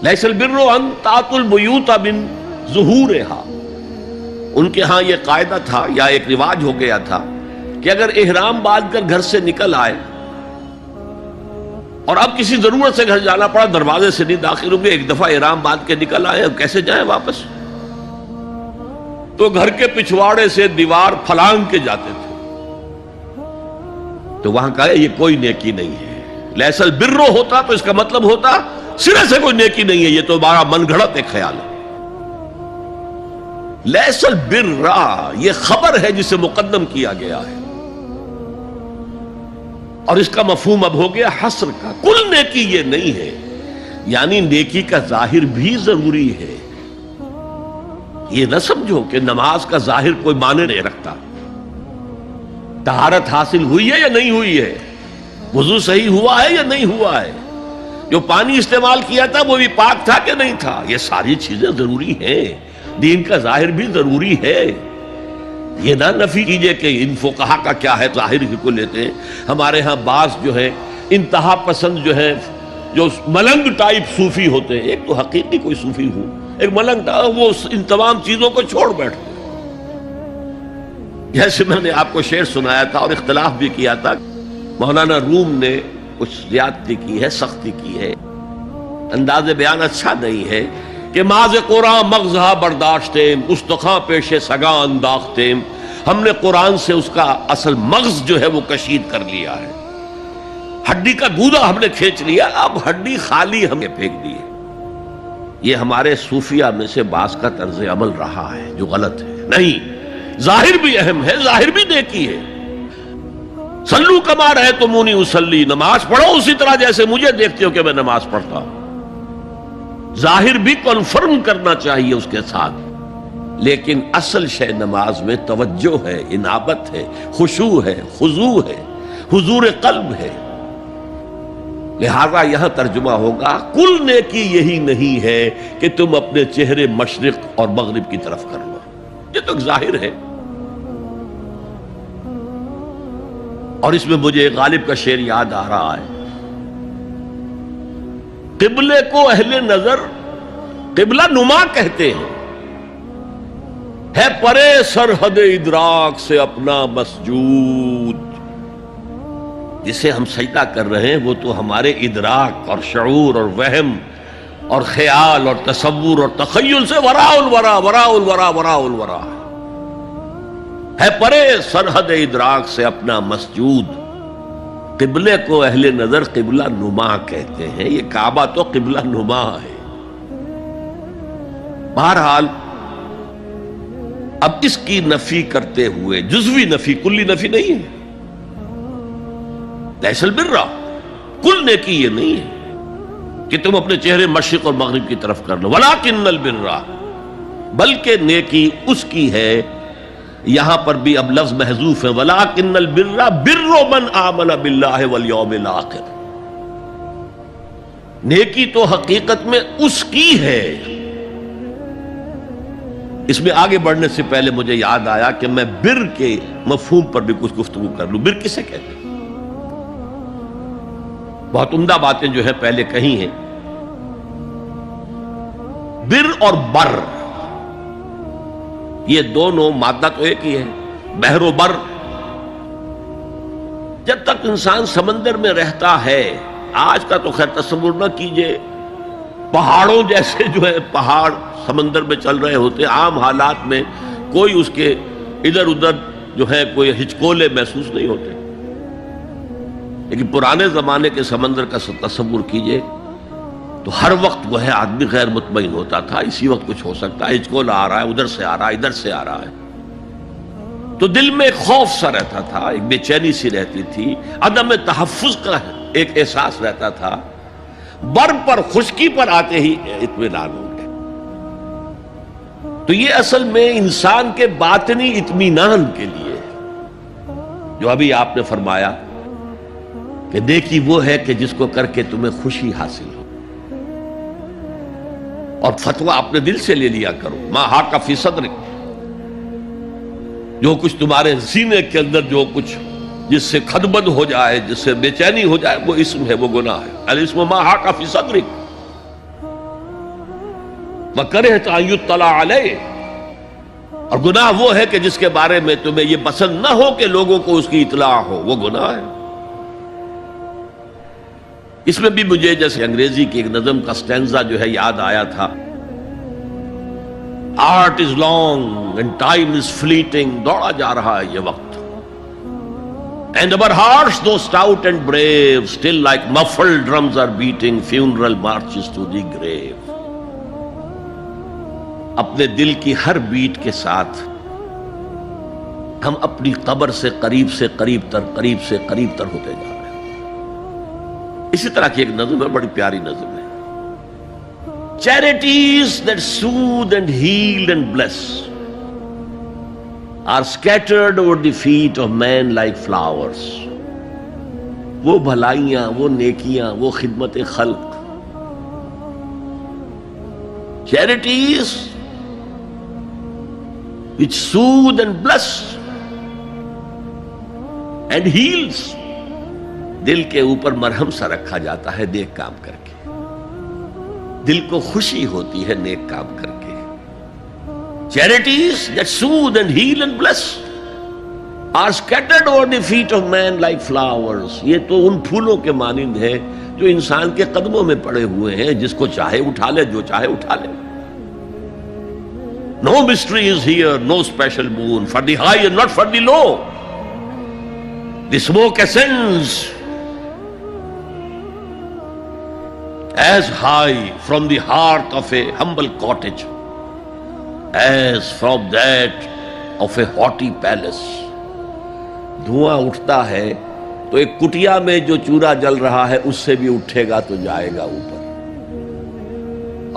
لیس البر ان تاتوا البیوت من ظہورہا، ان کے ہاں یہ قاعدہ تھا یا ایک رواج ہو گیا تھا کہ اگر احرام باندھ کر گھر سے نکل آئے اور اب کسی ضرورت سے گھر جانا پڑا، دروازے سے نہیں داخل ہوں گے، ایک دفعہ احرام باندھ کے نکل آئے، اب کیسے جائیں واپس؟ تو گھر کے پچھواڑے سے دیوار پھلانگ کے جاتے تھے۔ تو وہاں کہا یہ کوئی نیکی نہیں ہے۔ لیس البر ہوتا تو اس کا مطلب ہوتا سرے سے کوئی نیکی نہیں ہے، یہ تو ہمارا من گھڑت ایک خیال ہے۔ لیس البر یہ خبر ہے جسے مقدم کیا گیا ہے، اور اس کا مفہوم اب ہو گیا حصر کا، کل نیکی یہ نہیں ہے، یعنی نیکی کا ظاہر بھی ضروری ہے۔ یہ نہ سمجھو کہ نماز کا ظاہر کوئی معنی نہیں رکھتا، طہارت حاصل ہوئی ہے یا نہیں ہوئی ہے، وضو صحیح ہوا ہے یا نہیں ہوا ہے، جو پانی استعمال کیا تھا وہ بھی پاک تھا کہ نہیں تھا، یہ ساری چیزیں ضروری ہیں، دین کا ظاہر بھی ضروری ہے۔ یہ نہ نفی کیجئے کہ ان فقہا کا کیا ہے، ظاہر ہی کو لیتے ہیں۔ ہمارے ہاں بعض جو ہے انتہا پسند جو ہے، جو ملنگ ٹائپ صوفی ہوتے ہیں، ایک تو حقیقی کوئی صوفی ہو، ایک ملنگ وہ ان تمام چیزوں کو چھوڑ بیٹھتے ہیں۔ جیسے میں نے آپ کو شعر سنایا تھا اور اختلاف بھی کیا تھا، مولانا روم نے کچھ زیادتی کی ہے، سختی کی ہے، انداز بیان اچھا نہیں ہے کہ ماز قرآن مغزہ برداشتیم استخاں پیش سگاں انداختیم، ہم نے قرآن سے اس کا اصل مغز جو ہے وہ کشید کر لیا ہے، ہڈی کا گودا ہم نے کھینچ لیا، اب ہڈی خالی ہم نے پھینک دی ہے۔ یہ ہمارے صوفیہ میں سے بعض کا طرز عمل رہا ہے جو غلط ہے۔ نہیں، ظاہر بھی اہم ہے، ظاہر بھی نیکی ہے۔ صلو کما رأیتمونی اصلی، نماز پڑھو اسی طرح جیسے مجھے دیکھتے ہو کہ میں نماز پڑھتا ہوں۔ ظاہر بھی کنفرم کرنا چاہیے اس کے ساتھ، لیکن اصل شے نماز میں توجہ ہے، انابت ہے، خشوع ہے، خضوع ہے، حضور قلب ہے۔ لہذا یہاں ترجمہ ہوگا کل نیکی یہی نہیں ہے کہ تم اپنے چہرے مشرق اور مغرب کی طرف کر لو، یہ تو ظاہر ہے۔ اور اس میں مجھے غالب کا شعر یاد آ رہا ہے، قبلے کو اہل نظر قبلہ نما کہتے ہیں، ہے پرے سرحد ادراک سے اپنا مسجود۔ جسے ہم سجدہ کر رہے ہیں وہ تو ہمارے ادراک اور شعور اور وہم اور خیال اور تصور اور تخیل سے وراء الورا وراء الورا وراء الورا ہے، پرے سرحد ادراک سے اپنا مسجود۔ قبلے کو اہل نظر قبلہ نما کہتے ہیں، یہ کعبہ تو قبلہ نما ہے۔ بہرحال اب اس کی نفی کرتے ہوئے، جزوی نفی، کلی نفی نہیں ہے، لیس البر، کل نیکی یہ نہیں ہے کہ تم اپنے چہرے مشرق اور مغرب کی طرف کر لو، ولکن البر، بلکہ نیکی اس کی ہے، یہاں پر بھی اب لفظ محذوف ہے، ولکن البر بر من آمن باللہ والیوم الآخر، نیکی تو حقیقت میں اس کی ہے۔ اس میں آگے بڑھنے سے پہلے مجھے یاد آیا کہ میں بر کے مفہوم پر بھی کچھ گفتگو کر لوں۔ بر کسے کہتے ہیں؟ بہت عمدہ باتیں جو ہے پہلے کہی ہیں۔ بر اور بر یہ دونوں مادہ تو ایک ہی ہے، بحر و بر۔ جب تک انسان سمندر میں رہتا ہے، آج کا تو خیر تصور نہ کیجئے، پہاڑوں جیسے جو ہے پہاڑ سمندر میں چل رہے ہوتے، عام حالات میں کوئی اس کے ادھر ادھر جو ہے کوئی ہچکولے محسوس نہیں ہوتے، لیکن پرانے زمانے کے سمندر کا تصور کیجئے تو ہر وقت وہ ہے آدمی غیر مطمئن ہوتا تھا، اسی وقت کچھ ہو سکتا ہے، ہچکولا آ رہا ہے، ادھر سے آ رہا ہے، ادھر سے آ رہا ہے، تو دل میں ایک خوف سا رہتا تھا، ایک بے چینی سی رہتی تھی، عدم تحفظ کا ایک احساس رہتا تھا۔ بر پر، خشکی پر آتے ہی اطمینان ہو گئے۔ تو یہ اصل میں انسان کے باطنی اطمینان کے لیے، جو ابھی آپ نے فرمایا کہ نیکی وہ ہے کہ جس کو کر کے تمہیں خوشی حاصل ہو۔ اور فتویٰ اپنے دل سے لے لیا کرو. ما حاک فی صدرک، جو کچھ تمہارے سینے کے اندر جو کچھ جس سے خدبد ہو جائے، جس سے بے چینی ہو جائے، وہ اسم ہے، وہ گناہ ہے. الاسم ما حاک فی صدرک وکرہت ان یطلع علیہ، اور گناہ وہ ہے کہ جس کے بارے میں تمہیں یہ پسند نہ ہو کہ لوگوں کو اس کی اطلاع ہو، وہ گناہ ہے. اس میں بھی مجھے جیسے انگریزی کی ایک نظم کا سٹینزا جو ہے یاد آیا تھا. Art is long and time is fleeting, دوڑا جا رہا ہے یہ وقت. And our hearts though stout and brave still like muffled drums are beating funeral marches to the grave. اپنے دل کی ہر بیٹ کے ساتھ ہم اپنی قبر سے قریب سے قریب تر ہوتے جا رہے ہیں. اسی طرح کی ایک نظم ہے، بڑی پیاری نظم ہے. Charities that soothe and heal and bless are scattered over the feet of men like flowers. وہ بھلائیاں، وہ نیکیاں، وہ خدمت خلق، charities which soothe and bless and heals، دل کے اوپر مرہم سا رکھا جاتا ہے نیک کام کر کے. دل کو خوشی ہوتی ہے نیک کام کر کے. Charities that soothe and heal and bless are scattered over the feet of men like flowers. یہ تو ان پھولوں کے مانند ہے جو انسان کے قدموں میں پڑے ہوئے ہیں، جس کو چاہے اٹھا لے، جو چاہے اٹھا لے. No mystery is here, no special boon for the high and not for the low. The smoke ascends as high from the hearth of a humble cottage as from that of a haughty palace. دھواں اٹھتا ہے تو ایک کٹیا میں جو چورا جل رہا ہے اس سے بھی اٹھے گا تو جائے گا اوپر،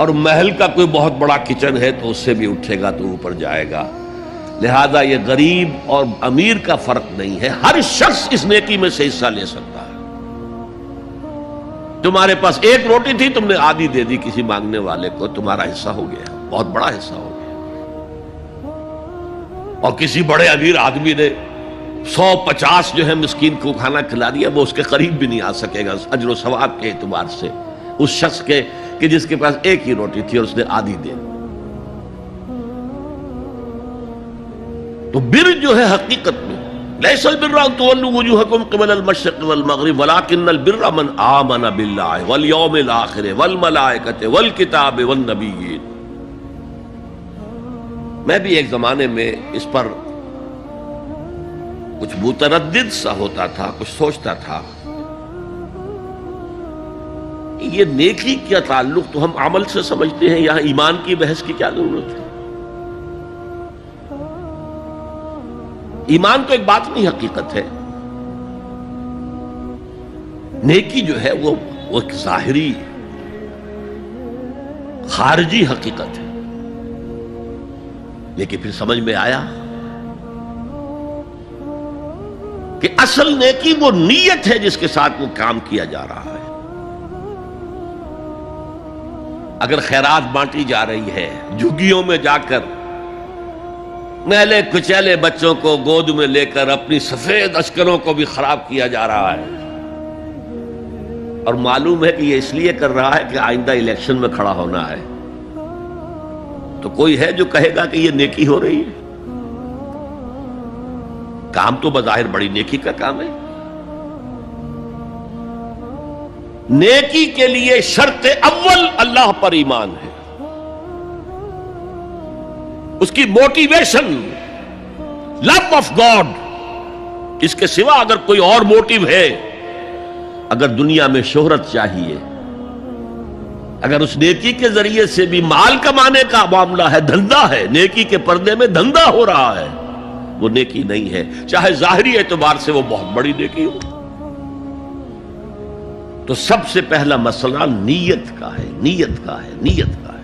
اور محل کا کوئی بہت بڑا کچن ہے تو اس سے بھی اٹھے گا تو اوپر جائے گا. لہذا یہ غریب اور امیر کا فرق نہیں ہے، ہر شخص اس نیکی میں سے حصہ لے سکتا ہے. تمہارے پاس ایک روٹی تھی، تم نے آدھی دے دی کسی مانگنے والے کو، تمہارا حصہ ہو گیا، بہت بڑا حصہ ہو گیا. اور کسی بڑے امیر آدمی نے 150 جو ہے مسکین کو کھانا کھلا دیا، وہ اس کے قریب بھی نہیں آ سکے گا اجر و ثواب کے اعتبار سے اس شخص کے کہ جس کے پاس ایک ہی روٹی تھی اور اس نے آدھی دے. تو بر جو ہے حقیقت میں لیس البر ان تولوا وجوهکم قبل المشرق والمغرب ولکن البر من آمن باللہ والیوم الآخر والملائکۃ والکتاب والنبیین. میں بھی ایک زمانے میں اس پر کچھ متردد سا ہوتا تھا، کچھ سوچتا تھا یہ نیکی کا تعلق تو ہم عمل سے سمجھتے ہیں، یہاں ایمان کی بحث کی کیا ضرورت ہے؟ ایمان تو ایک باطنی حقیقت ہے، نیکی جو ہے وہ ایک ظاہری خارجی حقیقت ہے. لیکن پھر سمجھ میں آیا کہ اصل نیکی وہ نیت ہے جس کے ساتھ وہ کام کیا جا رہا ہے. اگر خیرات بانٹی جا رہی ہے، جھگیوں میں جا کر میلے کچیلے بچوں کو گود میں لے کر اپنی سفید اشکروں کو بھی خراب کیا جا رہا ہے، اور معلوم ہے کہ یہ اس لیے کر رہا ہے کہ آئندہ الیکشن میں کھڑا ہونا ہے، تو کوئی ہے جو کہے گا کہ یہ نیکی ہو رہی ہے؟ کام تو بظاہر بڑی نیکی کا کام ہے. نیکی کے لیے شرط اول اللہ پر ایمان ہے، اس کی موٹیویشن لو آف گاڈ. اس کے سوا اگر کوئی اور موٹیو ہے، اگر دنیا میں شہرت چاہیے، اگر اس نیکی کے ذریعے سے بھی مال کمانے کا معاملہ ہے، دھندا ہے، نیکی کے پردے میں دھندا ہو رہا ہے، وہ نیکی نہیں ہے، چاہے ظاہری اعتبار سے وہ بہت بڑی نیکی ہو. تو سب سے پہلا مسئلہ نیت کا ہے، نیت کا ہے، نیت کا ہے.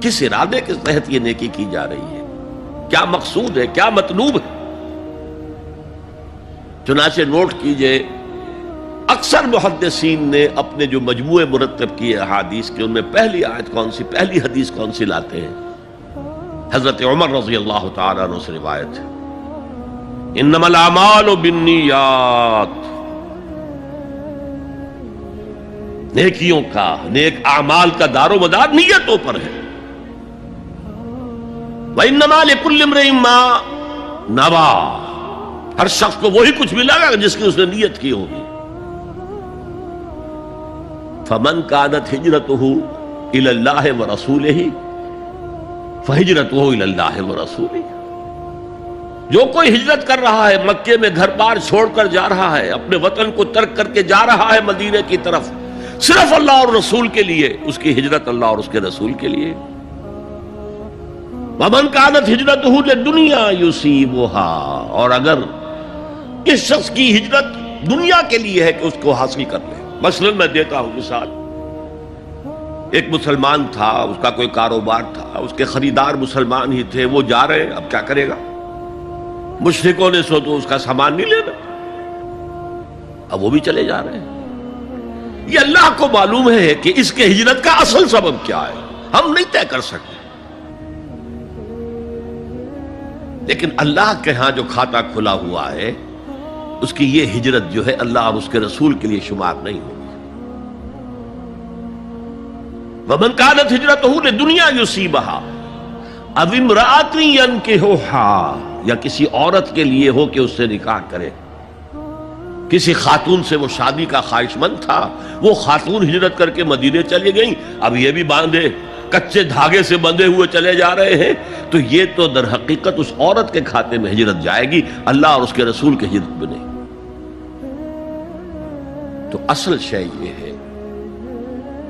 کس ارادے کے تحت یہ نیکی کی جا رہی ہے، کیا مقصود ہے، کیا مطلوب ہے. چنانچہ نوٹ کیجئے اکثر محدثین نے اپنے جو مجموعے مرتب کیے احادیث کے، ان میں پہلی آیت کون سی، پہلی حدیث کون سی لاتے ہیں؟ حضرت عمر رضی اللہ تعالیٰ عنہ سے روایت ہے، انما الاعمال بالنیات، نیکیوں کا، نیک اعمال کا دار و مدار نیتوں پر ہے۔ وانما لکل امرئ ما نویٰ، ہر شخص کو وہی کچھ ملے گا جس کی اس نے نیت کی ہوگی۔ فمن كانت ہجرته الى اللہ ورسولہ فہجرته الى اللہ ورسولہ، جو کوئی ہجرت کر رہا ہے، مکے میں گھر بار چھوڑ کر جا رہا ہے، اپنے وطن کو ترک کر کے جا رہا ہے مدینے کی طرف، صرف اللہ اور رسول کے لیے، اس کی ہجرت اللہ اور اس کے رسول کے لیے۔ ومن كانت ہجرته للدنیا يصيبها، اور اگر اس شخص کی ہجرت دنیا کے لیے ہے کہ اس کو حاصل کر لے۔ مثلا میں دیتا ہوں مثال، ایک مسلمان تھا، اس کا کوئی کاروبار تھا، اس کے خریدار مسلمان ہی تھے، وہ جا رہے ہیں، اب کیا کرے گا؟ مشرکوں نے سو تو اس کا سامان نہیں لینا، اب وہ بھی چلے جا رہے ہیں۔ یہ اللہ کو معلوم ہے کہ اس کے ہجرت کا اصل سبب کیا ہے، ہم نہیں طے کر سکتے، لیکن اللہ کے ہاں جو کھاتا کھلا ہوا ہے، اس کی یہ ہجرت جو ہے اللہ اور اس کے رسول کے لیے شمار نہیں ہوگی۔ وَمَنْ كَانَتْ هِجْرَتُهُ لِدُنْيَا يُصِيبَهَا أَوْ امْرَأَةٍ يَنكِحُهَا، یا کسی عورت کے لیے ہو کہ اس سے نکاح کرے، کسی خاتون سے وہ شادی کا خواہش مند تھا، وہ خاتون ہجرت کر کے مدینے چلی گئیں، اب یہ بھی باندھے کچے دھاگے سے بندھے ہوئے چلے جا رہے ہیں، تو یہ تو در حقیقت اس عورت کے کھاتے میں ہجرت جائے گی، اللہ اور اس کے رسول کی ہجرت میں نہیں۔ تو اصل شے یہ ہے،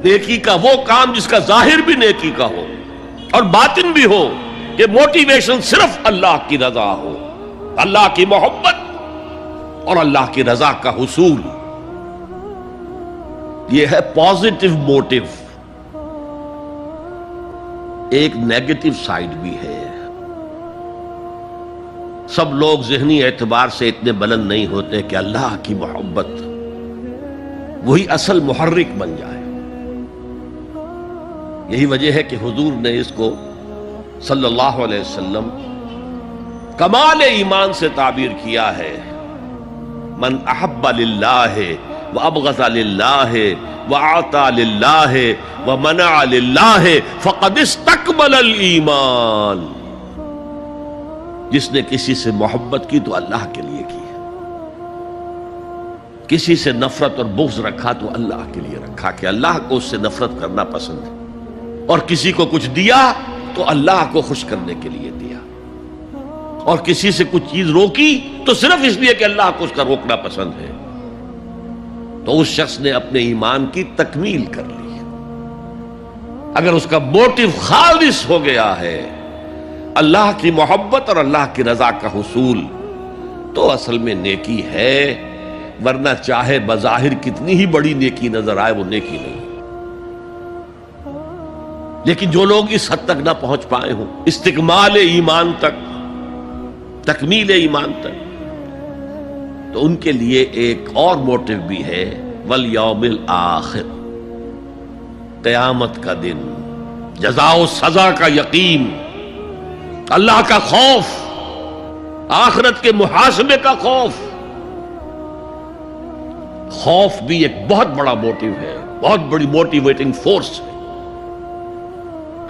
نیکی کا وہ کام جس کا ظاہر بھی نیکی کا ہو اور باطن بھی ہو، کہ موٹیویشن صرف اللہ کی رضا ہو، اللہ کی محبت اور اللہ کی رضا کا حصول، یہ ہے پازیٹو موٹیو۔ ایک نیگیٹو سائیڈ بھی ہے، سب لوگ ذہنی اعتبار سے اتنے بلند نہیں ہوتے کہ اللہ کی محبت وہی اصل محرک بن جائے۔ یہی وجہ ہے کہ حضور نے اس کو صلی اللہ علیہ وسلم کمال ایمان سے تعبیر کیا ہے، من احب للہ وابغض للہ وعطا للہ ومنع للہ فقد استکمل الایمان، جس نے کسی سے محبت کی تو اللہ کے لیے کی، کسی سے نفرت اور بغض رکھا تو اللہ کے لیے رکھا، کہ اللہ کو اس سے نفرت کرنا پسند ہے، اور کسی کو کچھ دیا تو اللہ کو خوش کرنے کے لیے دیا، اور کسی سے کچھ چیز روکی تو صرف اس لیے کہ اللہ کو اس کا روکنا پسند ہے، تو اس شخص نے اپنے ایمان کی تکمیل کر لی۔ اگر اس کا موٹیو خالص ہو گیا ہے اللہ کی محبت اور اللہ کی رضا کا حصول، تو اصل میں نیکی ہے، ورنہ چاہے بظاہر کتنی ہی بڑی نیکی نظر آئے، وہ نیکی نہیں۔ لیکن جو لوگ اس حد تک نہ پہنچ پائے ہوں، استکمال ایمان تک، تکمیل ایمان تک، تو ان کے لیے ایک اور موٹیو بھی ہے، والیوم الآخر، قیامت کا دن، جزا و سزا کا یقین، اللہ کا خوف، آخرت کے محاسبے کا خوف۔ خوف بھی ایک بہت بڑا موٹیو ہے، بہت بڑی موٹیویٹنگ فورس ہے۔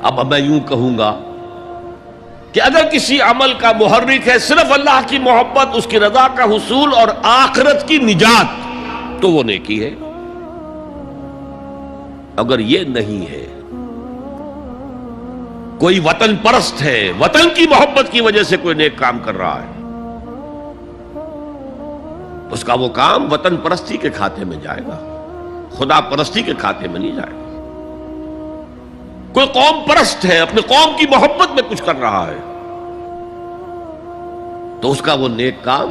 اب میں یوں کہوں گا کہ اگر کسی عمل کا محرک ہے صرف اللہ کی محبت، اس کی رضا کا حصول اور آخرت کی نجات، تو وہ نیکی ہے۔ اگر یہ نہیں ہے، کوئی وطن پرست ہے، وطن کی محبت کی وجہ سے کوئی نیک کام کر رہا ہے، اس کا وہ کام وطن پرستی کے کھاتے میں جائے گا، خدا پرستی کے کھاتے میں نہیں جائے گا۔ کوئی قوم پرست ہے، اپنے قوم کی محبت میں کچھ کر رہا ہے، تو اس کا وہ نیک کام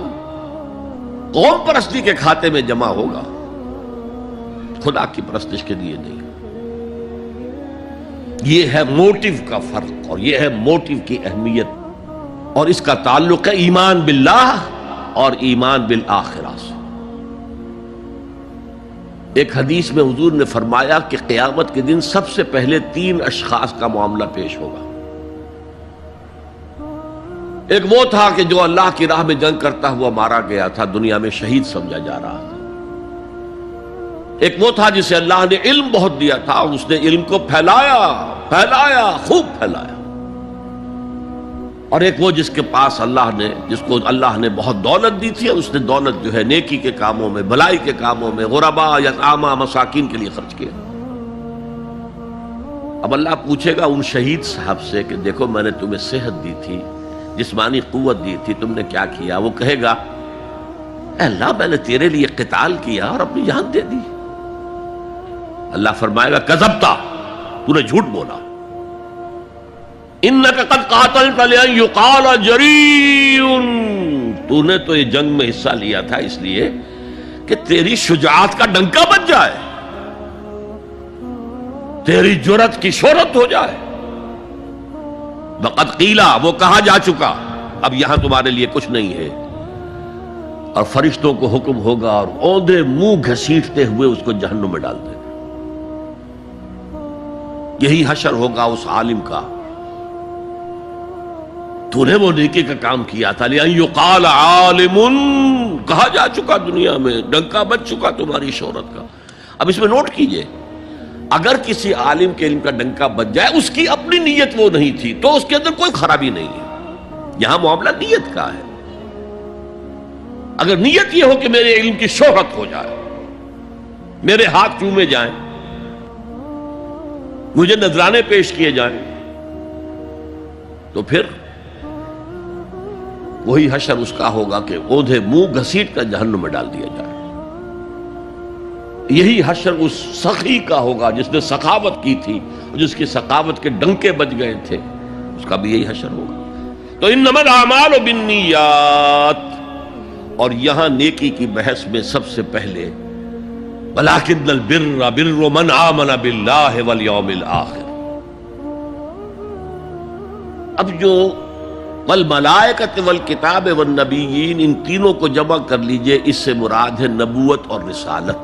قوم پرستی کے کھاتے میں جمع ہوگا، خدا کی پرستش کے لیے نہیں۔ یہ ہے موٹیو کا فرق، اور یہ ہے موٹیو کی اہمیت، اور اس کا تعلق ہے ایمان باللہ اور ایمان بالآخرہ سے۔ ایک حدیث میں حضور نے فرمایا کہ قیامت کے دن سب سے پہلے 3 اشخاص کا معاملہ پیش ہوگا۔ ایک وہ تھا کہ جو اللہ کی راہ میں جنگ کرتا ہوا مارا گیا تھا، دنیا میں شہید سمجھا جا رہا تھا۔ ایک وہ تھا جسے اللہ نے علم بہت دیا تھا اور اس نے علم کو پھیلایا، خوب پھیلایا۔ اور ایک وہ جس کے پاس جس کو اللہ نے بہت دولت دی تھی اور اس نے دولت جو ہے نیکی کے کاموں میں، بھلائی کے کاموں میں، غرباء، یتامى، مساکین کے لیے خرچ کیا۔ اب اللہ پوچھے گا ان شہید صاحب سے کہ دیکھو میں نے تمہیں صحت دی تھی، جسمانی قوت دی تھی، تم نے کیا کیا؟ وہ کہے گا اے اللہ میں نے تیرے لیے قتال کیا اور اپنی جان دے دی۔ اللہ فرمائے گا کذبتا، تو نے جھوٹ بولا، انک قد قاتلت لأن یقال جریء، تو نے تو یہ جنگ میں حصہ لیا تھا اس لیے کہ تیری شجاعت کا ڈنکا بج جائے، تیری جرأت کی شہرت ہو جائے۔ وقد قیلا، وہ کہا جا چکا، اب یہاں تمہارے لیے کچھ نہیں ہے۔ اور فرشتوں کو حکم ہوگا اور اوندھے منہ گھسیٹتے ہوئے اس کو جہنم میں ڈال دیں۔ یہی حشر ہوگا اس عالم کا، تو نے وہ نیکی کا کام کیا تھا، لأن یقال عالم، کہا جا چکا دنیا میں، ڈنکا بج چکا تمہاری شہرت کا۔ اب اس میں نوٹ کیجئے، اگر کسی عالم کے علم کا ڈنکا بج جائے، اس کی اپنی نیت وہ نہیں تھی تو اس کے اندر کوئی خرابی نہیں ہے۔ یہاں معاملہ نیت کا ہے۔ اگر نیت یہ ہو کہ میرے علم کی شہرت ہو جائے، میرے ہاتھ چومے جائیں، مجھے نذرانے پیش کیے جائیں، تو پھر وہی حشر اس کا ہوگا کہ اوندھے منہ گھسیٹ کر جہنم میں ڈال دیا جائے۔ یہی حشر اس سخی کا ہوگا جس نے سخاوت کی تھی، جس کی سخاوت کے ڈنکے بج گئے تھے، اس کا بھی یہی حشر ہوگا۔ تو انما الاعمال بالنیات، اور یہاں نیکی کی بحث میں سب سے پہلے ولکن البر بر من آمن باللہ والیوم الآخر۔ اب جو والملائکۃ والکتاب والنبیین، ان تینوں کو جمع کر لیجئے، اس سے مراد ہے نبوت اور رسالت۔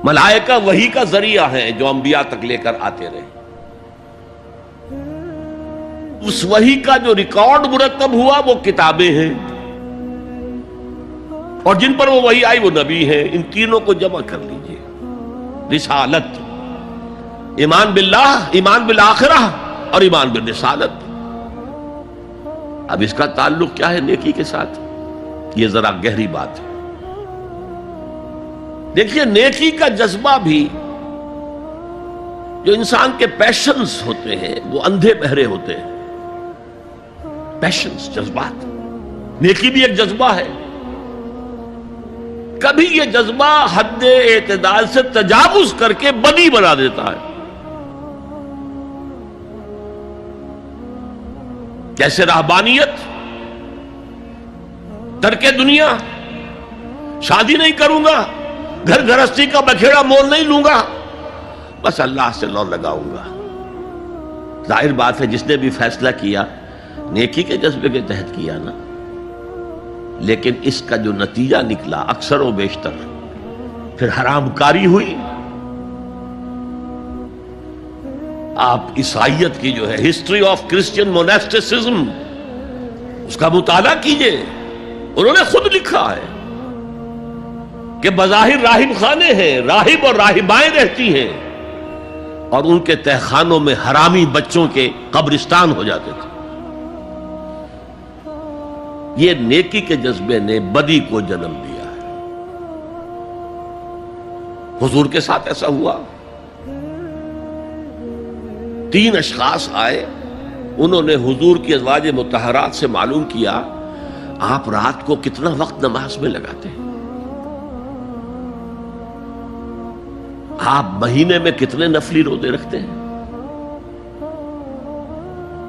ملائکہ وحی کا ذریعہ ہیں جو انبیاء تک لے کر آتے رہے۔ اس وحی کا جو ریکارڈ مرتب ہوا وہ کتابیں ہیں، اور جن پر وہ وحی آئی وہ نبی ہیں۔ ان تینوں کو جمع کر لیجئے، رسالت، ایمان باللہ، ایمان بالآخرہ اور ایمان بالرسالت۔ اب اس کا تعلق کیا ہے نیکی کے ساتھ؟ یہ ذرا گہری بات ہے۔ دیکھیے نیکی کا جذبہ بھی، جو انسان کے پیشنز ہوتے ہیں وہ اندھے بہرے ہوتے ہیں۔ پیشنز، جذبات، نیکی بھی ایک جذبہ ہے۔ کبھی یہ جذبہ حد اعتدال سے تجاوز کر کے بدی بنا دیتا ہے۔ جیسے رہبانیت، ترک دنیا، شادی نہیں کروں گا، گھر گھرستی کا بکھیڑا مول نہیں لوں گا، بس اللہ سے لو لگاؤں گا۔ ظاہر بات ہے جس نے بھی فیصلہ کیا نیکی کے جذبے کے تحت کیا نا، لیکن اس کا جو نتیجہ نکلا اکثر و بیشتر پھر حرام کاری ہوئی۔ آپ عیسائیت کی جو ہے ہسٹری آف کرسچین موناسٹسزم، اس کا مطالعہ کیجئے، انہوں نے خود لکھا ہے کہ بظاہر راہب خانے ہیں، راہب اور راہبائیں رہتی ہیں، اور ان کے تہخانوں میں حرامی بچوں کے قبرستان ہو جاتے تھے۔ یہ نیکی کے جذبے نے بدی کو جنم دیا ہے۔ حضور کے ساتھ ایسا ہوا۔ 3 اشخاص آئے، انہوں نے حضور کی ازواج مطہرات سے معلوم کیا آپ رات کو کتنا وقت نماز میں لگاتے ہیں، آپ مہینے میں کتنے نفلی روزے رکھتے ہیں۔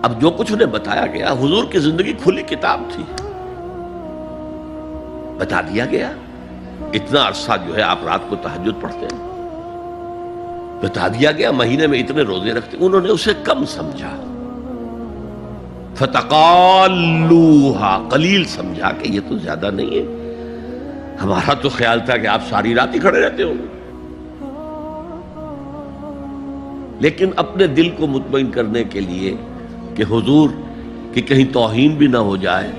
اب جو کچھ انہیں بتایا گیا، حضور کی زندگی کھلی کتاب تھی، بتا دیا گیا اتنا عرصہ جو ہے آپ رات کو تہجد پڑھتے ہیں، بتا دیا گیا مہینے میں اتنے روزے رکھتے ہیں۔ انہوں نے اسے کم سمجھا، فتقالوہا، قلیل سمجھا کہ یہ تو زیادہ نہیں ہے، ہمارا تو خیال تھا کہ آپ ساری رات ہی کھڑے رہتے ہو. لیکن اپنے دل کو مطمئن کرنے کے لیے کہ حضور کی کہیں توہین بھی نہ ہو جائے،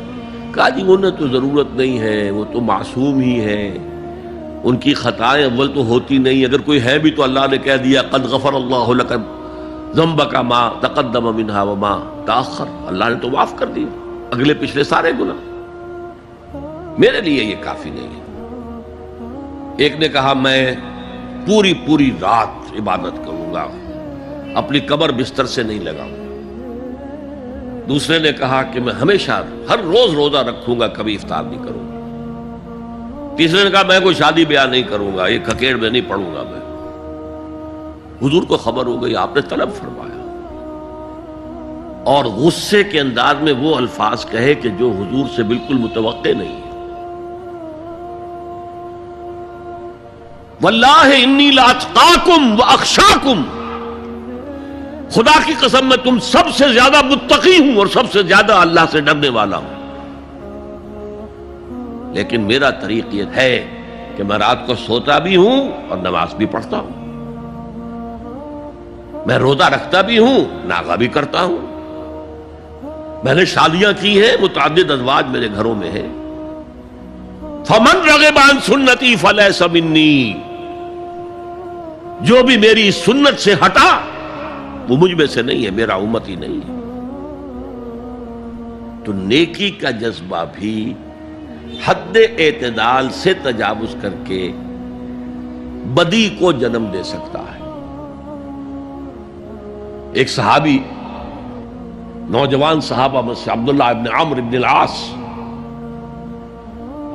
کہا جی انہیں تو ضرورت نہیں ہے، وہ تو معصوم ہی ہیں، ان کی خطائیں اول تو ہوتی نہیں، اگر کوئی ہے بھی تو اللہ نے کہہ دیا قد غفر اللہ لک ذنبک ما تقدم منہا وما تاخر، اللہ نے تو معاف کر دیا اگلے پچھلے سارے گناہ، میرے لیے یہ کافی نہیں ہے. ایک نے کہا میں پوری رات عبادت کروں گا، اپنی قبر بستر سے نہیں لگاؤں. دوسرے نے کہا کہ میں ہمیشہ ہر روز روزہ رکھوں گا، کبھی افطار نہیں کروں گا. تیسرے نے کہا میں کوئی شادی بیاہ نہیں کروں گا، یہ کھکیڑ میں نہیں پڑھوں گا میں. حضور کو خبر ہو گئی، آپ نے طلب فرمایا اور غصے کے انداز میں وہ الفاظ کہے کہ جو حضور سے بالکل متوقع نہیں ہے. واللہ انی لاتقاکم واخشاکم، خدا کی قسم میں تم سب سے زیادہ متقی ہوں اور سب سے زیادہ اللہ سے ڈرنے والا ہوں. لیکن میرا طریق یہ ہے کہ میں رات کو سوتا بھی ہوں اور نماز بھی پڑھتا ہوں، میں روزہ رکھتا بھی ہوں، ناغہ بھی کرتا ہوں، میں نے شادیاں کی ہیں، متعدد ازواج میرے گھروں میں ہیں. فمن رغب عن سنتی فلیس منی، جو بھی میری سنت سے ہٹا وہ مجھ میں سے نہیں ہے، میرا امتی نہیں ہے. تو نیکی کا جذبہ بھی حد اعتدال سے تجاوز کر کے بدی کو جنم دے سکتا ہے. ایک صحابی، نوجوان صحابہ میں سے عبداللہ ابن عمرو ابن العاص،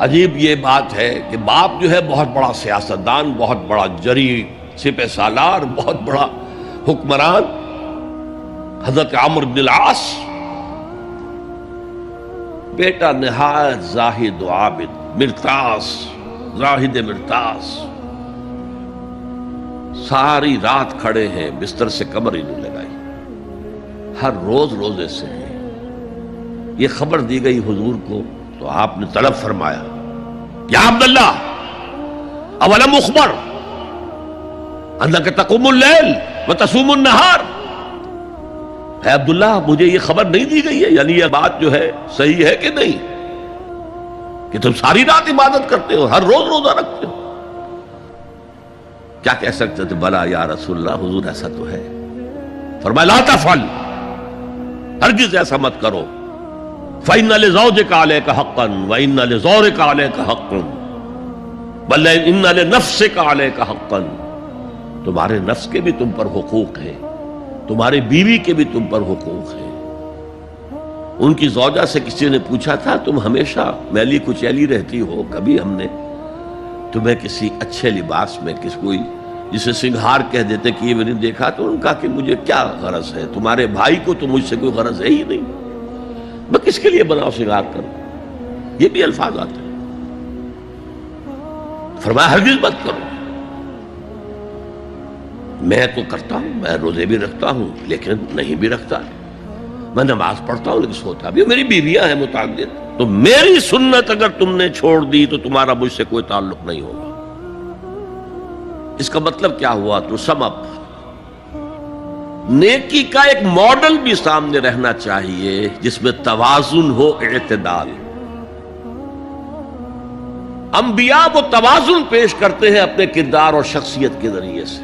عجیب یہ بات ہے کہ باپ جو ہے بہت بڑا سیاستدان، بہت بڑا جری سپہ سالار، بہت بڑا حکمران، حضرت عمرو بن العاص، بیٹا نہایت زاہد و عابد، مرتاس، زاہد مرتاس، ساری رات کھڑے ہیں، بستر سے کمر ہی نہیں لگائی، ہر روز روزے سے ہیں. یہ خبر دی گئی حضور کو تو آپ نے طلب فرمایا یا عبداللہ اولم اخبر انک تقوم اللیل وتصوم النہار، اے عبداللہ مجھے یہ خبر نہیں دی گئی ہے، یعنی یہ بات جو ہے صحیح ہے کہ نہیں کہ تم ساری رات عبادت کرتے ہو، ہر روز روزہ رکھتے ہو؟ کیا کہہ سکتے تھے؟ بلا یا رسول اللہ، حضور ایسا تو ہے. فرمایا لا تفعل، ہرگز ایسا مت کرو. فإن لزوجك عليك حقا وإن لزورك عليك حقا بل إن لنفسك عليك حقا، تمہارے نفس کے بھی تم پر حقوق ہیں، تمہاری بیوی کے بھی تم پر حقوق ہیں. ان کی زوجہ سے کسی نے پوچھا تھا تم ہمیشہ میلی کچیلی رہتی ہو، کبھی ہم نے تمہیں کسی اچھے لباس میں کس کوئی جسے سنگھار کہہ دیتے کہ یہ میں نے دیکھا؟ تو انہوں نے کہا کہ مجھے کیا غرض ہے، تمہارے بھائی کو تو مجھ سے کوئی غرض ہے ہی نہیں، میں کس کے لیے بناؤ سنگھار کروں؟ یہ بھی الفاظ آتے ہیں. فرمایا ہرگز مت کرو. میں تو کرتا ہوں، میں روزے بھی رکھتا ہوں لیکن نہیں بھی رکھتا، میں نماز پڑھتا ہوں لیکن سوتا بھی ہوں، میری بیویاں ہیں متعدد، تو میری سنت اگر تم نے چھوڑ دی تو تمہارا مجھ سے کوئی تعلق نہیں ہوگا. اس کا مطلب کیا ہوا؟ تو سم اپ، نیکی کا ایک ماڈل بھی سامنے رہنا چاہیے جس میں توازن ہو، اعتدال. انبیاء وہ توازن پیش کرتے ہیں اپنے کردار اور شخصیت کے ذریعے سے.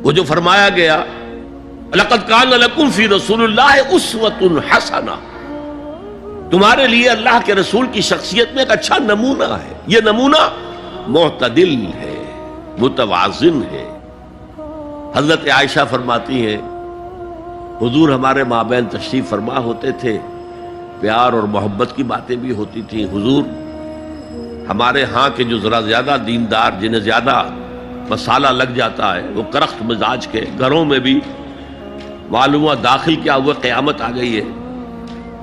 وہ جو فرمایا گیا لقد کان لکم فی رسول اللہ اسوۃ حسنہ، تمہارے لیے اللہ کے رسول کی شخصیت میں ایک اچھا نمونہ ہے. یہ نمونہ معتدل ہے، متوازن ہے. حضرت عائشہ فرماتی ہیں حضور ہمارے مابین تشریف فرما ہوتے تھے، پیار اور محبت کی باتیں بھی ہوتی تھیں. حضور ہمارے ہاں کے جو ذرا زیادہ دیندار، جنہیں زیادہ مسالہ لگ جاتا ہے، وہ کرخت مزاج کے گھروں میں بھی معلوم ہوا داخل کیا ہوا قیامت آ گئی ہے.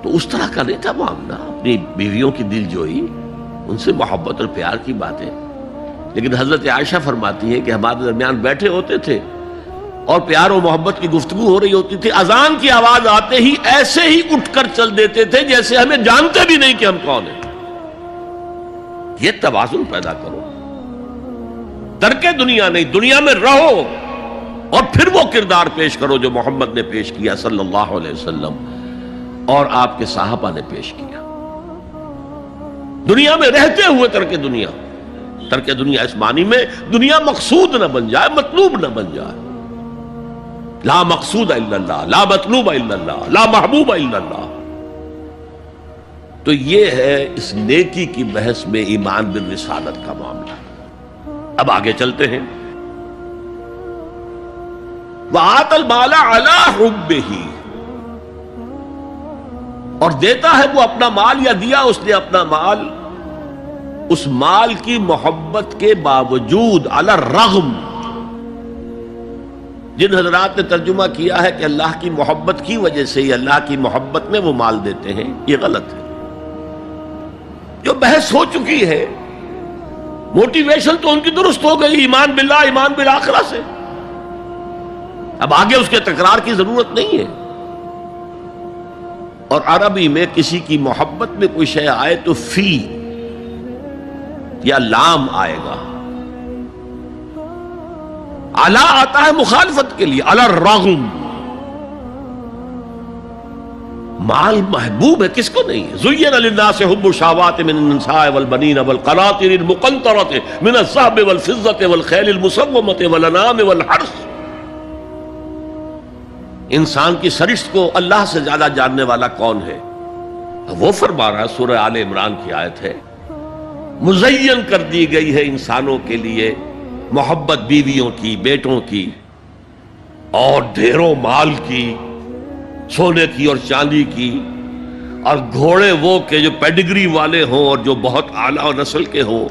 تو اس طرح کا نہیں تھا معاملہ، اپنی بیویوں کی دل جوئی، ان سے محبت اور پیار کی باتیں. لیکن حضرت عائشہ فرماتی ہیں کہ ہمارے درمیان بیٹھے ہوتے تھے اور پیار و محبت کی گفتگو ہو رہی ہوتی تھی، اذان کی آواز آتے ہی ایسے ہی اٹھ کر چل دیتے تھے جیسے ہمیں جانتے بھی نہیں کہ ہم کون ہیں. یہ توازن پیدا کرو، ترک دنیا نہیں، دنیا میں رہو اور پھر وہ کردار پیش کرو جو محمد نے پیش کیا صلی اللہ علیہ وسلم اور آپ کے صحابہ نے پیش کیا۔ دنیا میں رہتے ہوئے ترک دنیا اس معنی میں دنیا مقصود نہ بن جائے، مطلوب نہ بن جائے۔ لا مقصود الا اللہ، لا مطلوب الا اللہ، لا محبوب الا اللہ۔ تو یہ ہے اس نیکی کی بحث میں ایمان بالرسالت کا معاملہ۔ اب آگے چلتے ہیں۔ وَآتَى الْمَالَ عَلَى حُبِّهِ، اور دیتا ہے وہ اپنا مال، یا دیا اس نے اپنا مال اس مال کی محبت کے باوجود، علی الرغم۔ جن حضرات نے ترجمہ کیا ہے کہ اللہ کی محبت کی وجہ سے ہی، اللہ کی محبت میں وہ مال دیتے ہیں، یہ غلط ہے۔ جو بحث ہو چکی ہے، موٹیویشن تو ان کی درست ہو گئی، ایمان باللہ، ایمان بالآخرہ سے، اب آگے اس کے تکرار کی ضرورت نہیں ہے۔ اور عربی میں کسی کی محبت میں کوئی شے آئے تو فی یا لام آئے گا۔ علا آتا ہے مخالفت کے لیے، علی الرغم۔ مال محبوب ہے، کس کو نہیں ہے؟ زین للناس حب الشہوات من النساء والبنین والقناطر المقنطرۃ من الذهب والفضة والخیل المسومۃ والانعام والحرث۔ انسان کی سرشت کو اللہ سے زیادہ جاننے والا کون ہے؟ وہ فرما رہا ہے، سورہ آل عمران کی آیت ہے، مزین کر دی گئی ہے انسانوں کے لیے محبت بیویوں کی، بیٹوں کی، اور ڈھیروں مال کی، سونے کی اور چاندی کی، اور گھوڑے وہ کہ جو پیڈگری والے ہوں اور جو بہت اعلیٰ نسل کے ہوں،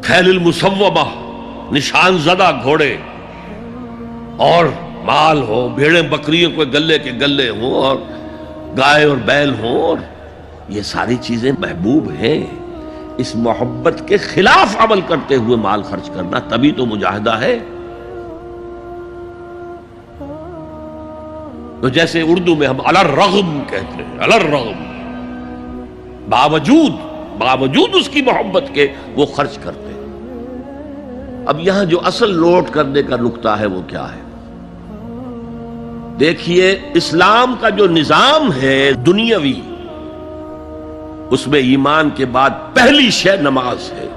خیل المسومہ، نشان زدہ گھوڑے، اور مال ہو، بھیڑیں بکریوں کو گلے کے گلے ہوں، اور گائے اور بیل ہوں، اور یہ ساری چیزیں محبوب ہیں۔ اس محبت کے خلاف عمل کرتے ہوئے مال خرچ کرنا تبھی تو مجاہدہ ہے۔ تو جیسے اردو میں ہم علی الرغم کہتے ہیں، علی الرغم، باوجود اس کی محبت کے وہ خرچ کرتے ہیں۔ اب یہاں جو اصل نوٹ کرنے کا نقطہ ہے وہ کیا ہے؟ دیکھیے، اسلام کا جو نظام ہے دنیاوی، اس میں ایمان کے بعد پہلی شے نماز ہے۔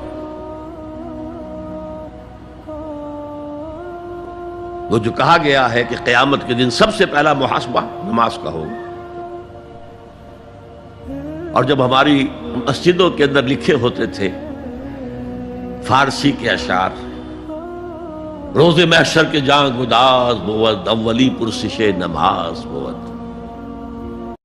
وہ جو کہا گیا ہے کہ قیامت کے دن سب سے پہلا محاسبہ نماز کا ہوگا، اور جب ہماری مسجدوں کے اندر لکھے ہوتے تھے فارسی کے اشعار، روز محشر کے جان گداز بود، اولی پرسش نماز بود،